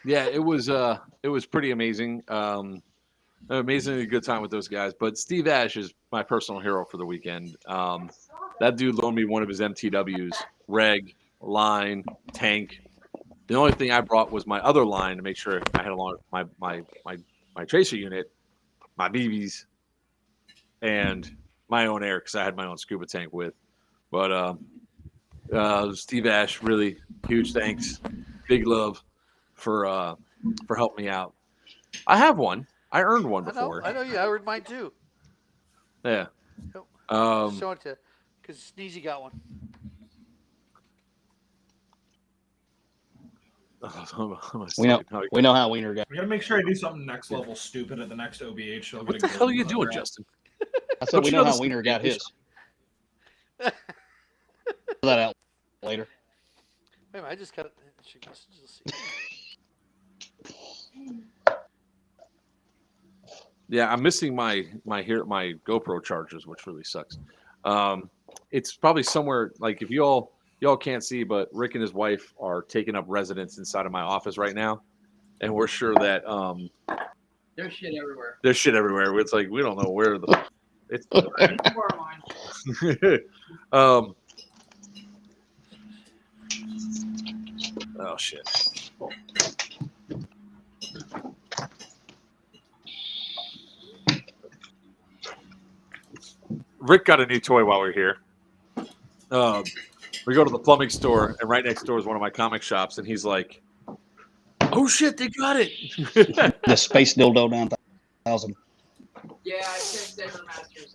yeah, it was pretty amazing. Amazingly good time with those guys. But Steve Ash is my personal hero for the weekend. That dude loaned me one of his MTWs, reg, line, tank. The only thing I brought was my other line to make sure I had along my tracer unit, my BBs, and my own air because I had my own scuba tank with. But Steve Ash, really huge thanks, big love for helping me out. I have one. I earned one before. I know you. I earned mine too. Yeah. Show it to, because Sneezy got one. We know how Weiner got. We gotta make sure I do something next level stupid at the next OBH. What the hell are you doing, Justin? I said we know how Weiner got his. That out later. Wait a minute, I just got it. Yeah, I'm missing my GoPro chargers, which really sucks. It's probably somewhere like if y'all can't see, but Rick and his wife are taking up residence inside of my office right now, and we're sure that there's shit everywhere. There's shit everywhere. It's like we don't know where it's. Oh shit. Rick got a new toy while we were here. We go to the plumbing store, and right next door is one of my comic shops, and he's like, "Oh shit, they got it!" The Space Dildo 9000. Yeah, I checked Denver Masters.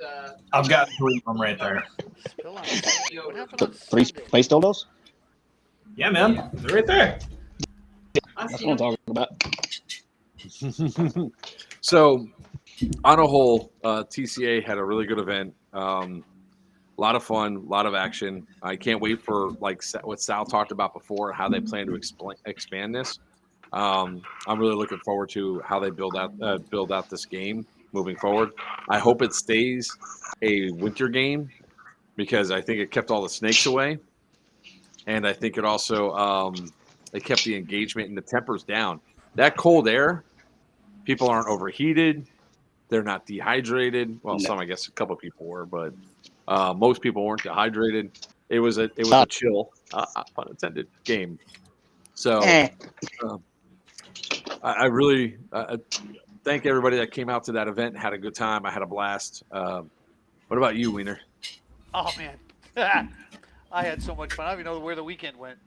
I've got 3 of them right there. Spill on Sunday. What happened on 3 Sunday? Space Dildos? Yeah, man. They're right there. That's what I'm talking about. So, on a whole, TCA had a really good event. A lot of fun, a lot of action. I can't wait for what Sal talked about before, how they plan to expand this. I'm really looking forward to how they build out this game moving forward. I hope it stays a winter game because I think it kept all the snakes away, and I think it also it kept the engagement and the tempers down. That cold air, people aren't overheated. They're not dehydrated. Well, some, I guess, a couple of people were, but most people weren't dehydrated. It was a chill, pun intended, game. So I really thank everybody that came out to that event and had a good time. I had a blast. What about you, Weiner? Oh man, I had so much fun. I don't even know where the weekend went.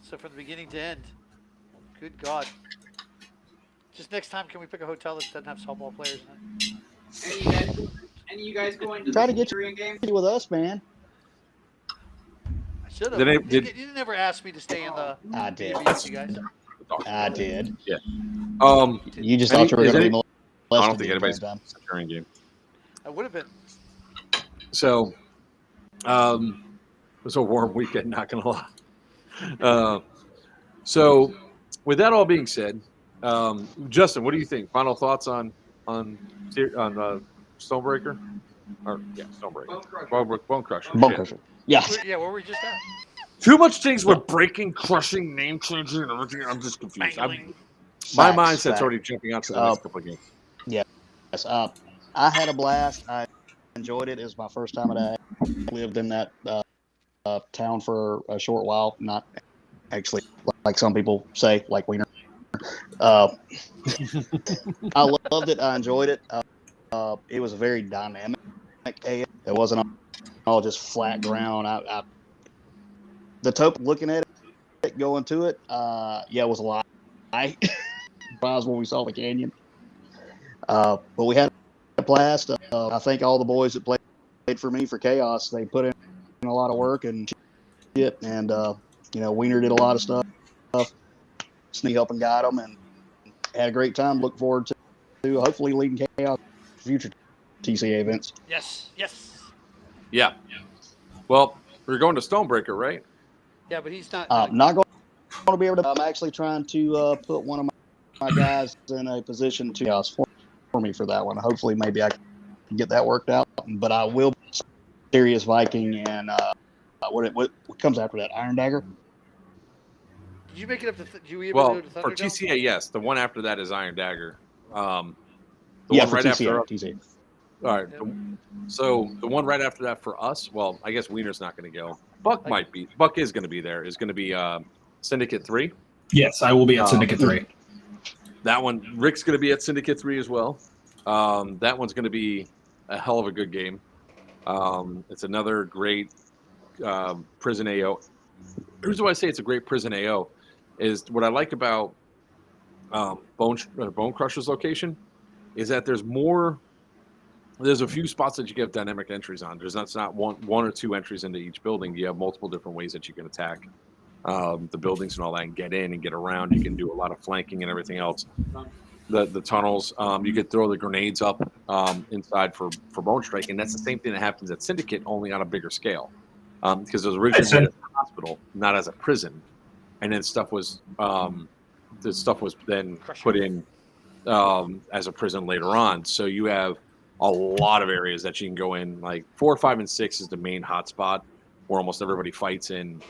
So from the beginning to end, good God. Just next time, can we pick a hotel that doesn't have softball players in it? Any of you guys going to Try the to get Korean game? you with us, man. I should have. You never asked me to stay in the. I did. You guys. I did. Yeah. You just thought you were going to be molested. I don't think anybody's a Korean game. I would have been. So, it was a warm weekend, not going to lie. So, with that all being said, Justin, what do you think? Final thoughts on Stonebreaker? Or Stonebreaker. Bonecrusher. Bonecrusher. Yeah. Yeah, where were we just at? Too much things with breaking, crushing, name changing, and everything. I'm just confused. My mindset's already jumping out to the next couple of games. Yes. I had a blast. I enjoyed it. It was my first time I lived in that town for a short while. Not actually like some people say, like Weiner. I loved it. I enjoyed it. It was a very dynamic AAR. It wasn't all just flat ground. The token looking at it, going to it, it was a lot. I surprised when we saw the canyon. But we had a blast. I think all the boys that played for me for Chaos, they put in a lot of work and shit. And, Weiner did a lot of stuff. Sneak help and guide them, and had a great time. Look forward to hopefully leading Chaos future TCA events. Yes. Yeah. Well, we're going to Stonebreaker, right? Yeah, but he's not. Not going to be able to. I'm actually trying to put one of my guys in a position to Chaos for me for that one. Hopefully, maybe I can get that worked out. But I will be Sirius Viking and what comes after that? Iron Dagger. Did you make it up to? For TCA, yes. The one after that is Iron Dagger. The one for right TCA. after. TCA. All right. So the one right after that for us, well, I guess Weiner's not going to go. Buck might be. Buck is going to be there. Is going to be Syndicate 3. Yes, I will be at Syndicate 3. That one, Rick's going to be at Syndicate 3 as well. That one's going to be a hell of a good game. It's another great prison AO. Here's why I say it's a great prison AO. Is what I like about Bonecrusher's location is that there's more. There's a few spots that you get dynamic entries on. There's not one or two entries into each building. You have multiple different ways that you can attack the buildings and all that, and get in and get around. You can do a lot of flanking and everything else. The tunnels. You could throw the grenades up inside for bone strike, and that's the same thing that happens at Syndicate, only on a bigger scale. Because it was originally a hospital, not as a prison, and then stuff was then put in as a prison later on. So you have a lot of areas that you can go in. Like 4, 5, and 6 is the main hotspot where almost everybody fights in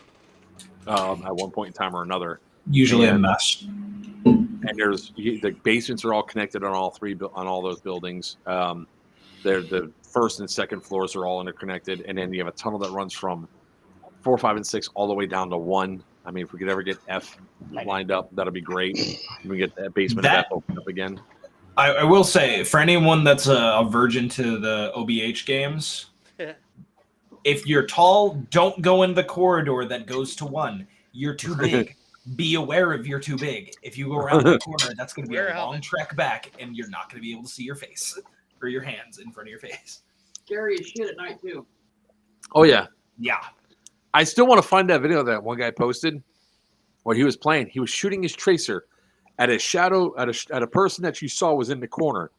at one point in time or another. Usually a mess. And the basements are all connected on all those buildings. The first and second floors are all interconnected, and then you have a tunnel that runs from 4, 5, and 6 all the way down to 1. I mean, if we could ever get F lined up, that'd be great. We get that basement of F opened up again. I will say, for anyone that's a virgin to the OBH games, If you're tall, don't go in the corridor that goes to 1. You're too big. Be aware of you're too big. If you go around the corner, that's going to be Wear a a long helmet. trek back, and you're not going to be able to see your face or your hands in front of your face. Scary as shit at night too. Oh yeah. Yeah. I still want to find that video that one guy posted where he was playing. He was shooting his tracer at a shadow at a person that you saw was in the corner,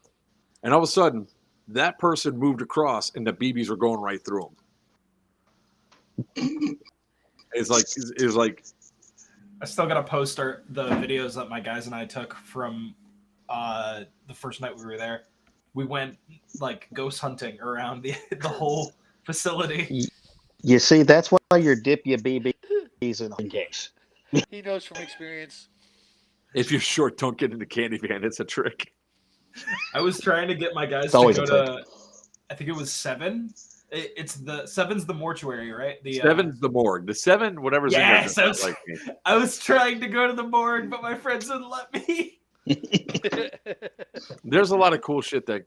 and all of a sudden that person moved across, and the BBs were going right through him. It's like I still got to post the videos that my guys and I took from the first night we were there. We went like ghost hunting around the whole facility. You see, that's why you dip your BBs in the case. He knows from experience. if you're short, don't get in the candy van. It's a trick. I was trying to get my guys It's to always go a trick. to, I think it was 7. It's the 7's the mortuary, right? The 7's the morgue. The 7, whatever's yes, in there. Does not like me. I was trying to go to the morgue, but my friends wouldn't let me. There's a lot of cool shit that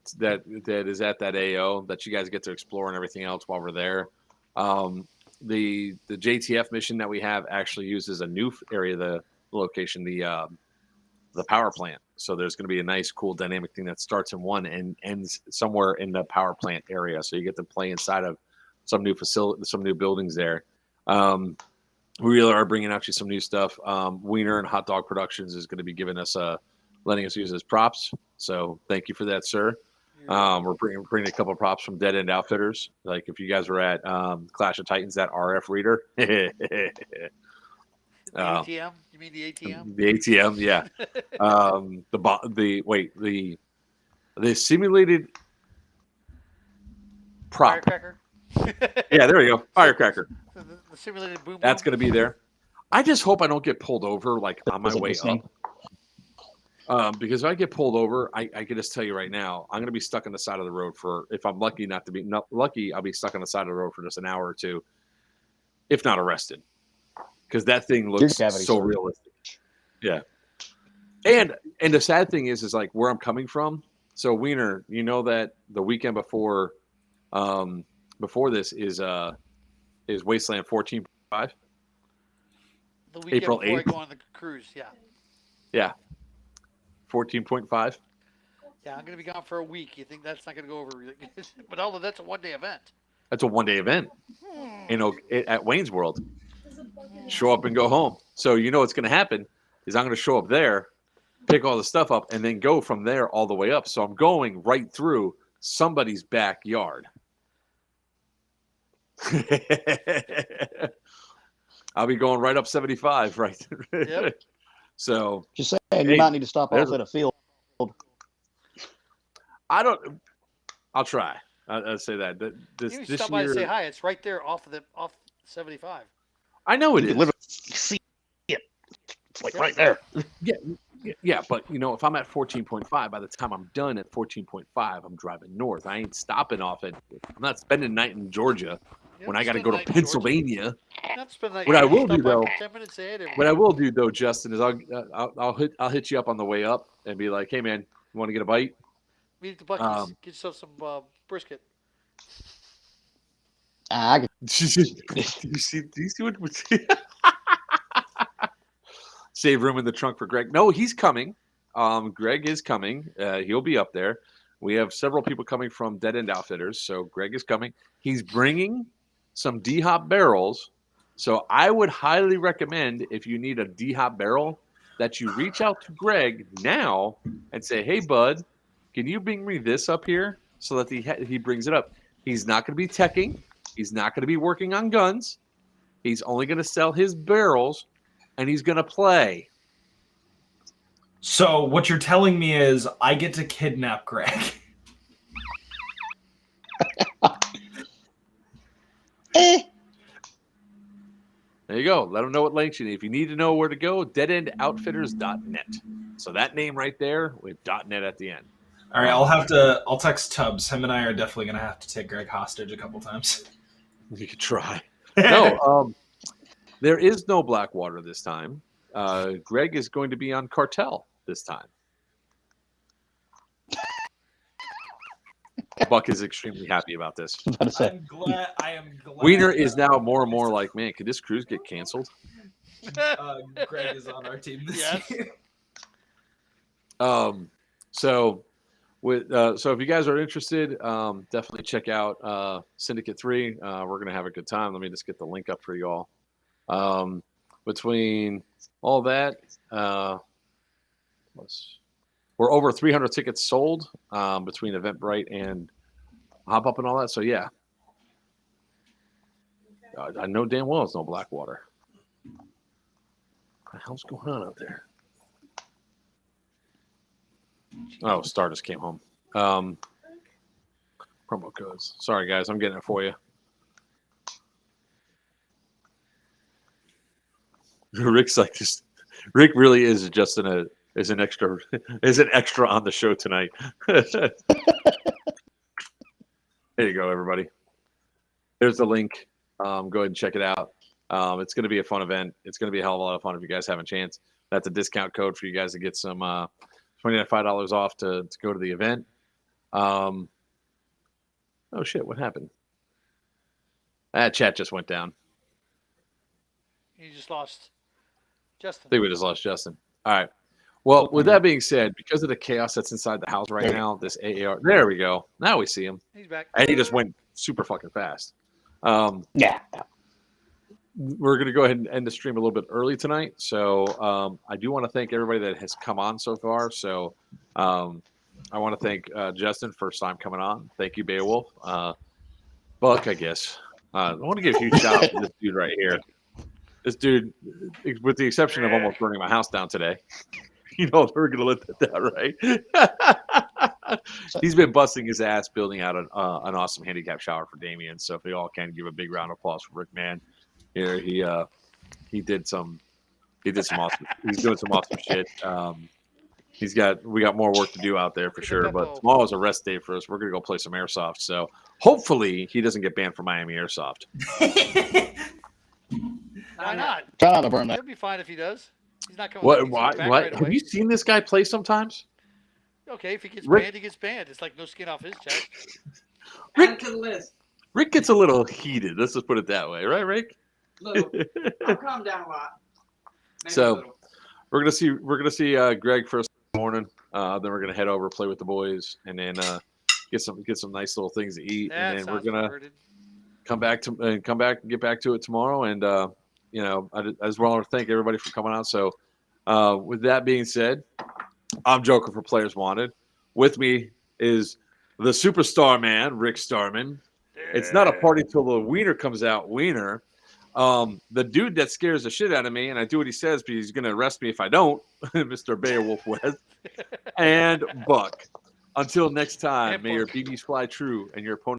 is at that AO that you guys get to explore and everything else while we're there. The JTF mission that we have actually uses a new area of the location, the power plant. So there's going to be a nice, cool, dynamic thing that starts in one and ends somewhere in the power plant area. So you get to play inside of some new facility, some new buildings there. We really are bringing out you some new stuff. Weiner and Hot Dog Productions is going to be giving us letting us use his props. So thank you for that, sir. We're bringing a couple of props from Dead End Outfitters. Like if you guys were at Clash of Titans, that RF reader. The ATM? You mean the ATM? The ATM, yeah. The simulated prop. Firecracker? Yeah, there we go. Firecracker. The simulated boom. That's going to be there. I just hope I don't get pulled over like on my way up. Because if I get pulled over, I can just tell you right now, I'm going to be stuck on the side of the road for, if I'm lucky not to be lucky, I'll be stuck on the side of the road for just an hour or two, if not arrested. Because that thing looks so realistic. Yeah. And the sad thing is like where I'm coming from. So Weiner, you know that the weekend before this is Wasteland 14.5. The weekend April before 8th. I go on the cruise, yeah. Yeah. 14.5. Yeah, I'm going to be gone for a week. You think that's not going to go over? But although that's a one-day event. That's a one-day event. At Wayne's World. Show up and go home. So you know what's going to happen is I'm going to show up there, pick all the stuff up, and then go from there all the way up. So I'm going right through somebody's backyard. I'll be going right up 75, right? Yep. So just saying, you might need to stop off at a field. I'll try. I'll say that. This stop by and say hi. It's right there off 75. I know it is. Literally see it. It's like right there. Yeah, but if I'm at 14.5, by the time I'm done at 14.5, I'm driving north. I ain't stopping off at. I'm not spending the night in Georgia when I got to go to Pennsylvania. What I will do though, 10 minutes ahead. what I will do though, Justin, is I'll hit you up on the way up and be like, hey man, you want to get a bite? Meet at the Buc-ee's. Get yourself some brisket. Do you see what? Save room in the trunk for Greg. No, he's coming. Greg is coming. He'll be up there. We have several people coming from Dead End Outfitters, so Greg is coming. He's bringing some D-hop barrels. So I would highly recommend, if you need a D-hop barrel, that you reach out to Greg now and say, hey, bud, can you bring me this up here? So that he brings it up. He's not going to be teching. He's not going to be working on guns. He's only going to sell his barrels, and he's going to play. So what you're telling me is I get to kidnap Greg. There you go. Let him know what links you need. If you need to know where to go, deadendoutfitters.net. So that name right there with .net at the end. All right, I'll text Tubbs. Him and I are definitely going to have to take Greg hostage a couple times. You could try. No, there is no Blackwater this time. Greg is going to be on Cartel this time. Buck is extremely happy about this. I am glad. Weiner is now more and more like, man, could this cruise get canceled? Greg is on our team this Yes. year. So if you guys are interested, definitely check out Syndicate 3. We're gonna have a good time. Let me just get the link up for y'all. Between all that, we're over 300 tickets sold between Eventbrite and Hop Up and all that. So yeah, I know damn well it's no Blackwater. What the hell's going on out there? Oh, Star just came home. Promo codes. Sorry, guys. I'm getting it for you. Rick's like this. Rick really is just an extra on the show tonight. There you go, everybody. There's the link. Go ahead and check it out. It's going to be a fun event. It's going to be a hell of a lot of fun if you guys have a chance. That's a discount code for you guys to get some $25 off to go to the event. Oh shit! What happened? That chat just went down. You just lost Justin. I think we just lost Justin. All right. Well, with that being said, because of the chaos that's inside the house right now, this AAR. There we go. Now we see him. He's back. And he just went super fucking fast. Yeah. We're going to go ahead and end the stream a little bit early tonight. So I do want to thank everybody that has come on so far. So I want to thank Justin, first time coming on. Thank you, Beowulf. Buck, I guess. I want to give a huge shout out to this dude right here. This dude, with the exception of almost burning my house down today, you know, we're going to let that down, right? He's been busting his ass building out an awesome handicap shower for Damien. So if we all can give a big round of applause for Rick, man. Here he did some awesome. He's doing some awesome shit. We got more work to do out there for sure. But tomorrow's a rest day for us. We're gonna go play some airsoft. So hopefully he doesn't get banned from Miami Airsoft. Why not? Try not to burn that. He'll be fine if he does. He's not coming. What? back What? right Have away. you seen this guy play sometimes? Okay, if he gets Rick- banned, he gets banned. It's like no skin off his chest. Add to the list. Rick gets a little heated. Let's just put it that way, right, Rick? Little. I'll calm down a lot. Maybe a So little. we're gonna see Greg first morning. Then we're gonna head over, play with the boys, and then get some nice little things to eat, That and then we're sounds gonna perverted. come back and get back to it tomorrow. And you know, I just want to thank everybody for coming out. So with that being said, I'm Joker for Players Wanted. With me is the superstar man, Rick Starmann. It's not a party till the wiener comes out. Weiner. The dude that scares the shit out of me, and I do what he says, but he's going to arrest me if I don't, Mr. Beowulf West, and Buck. Until next time, may your BBs fly true and your opponent.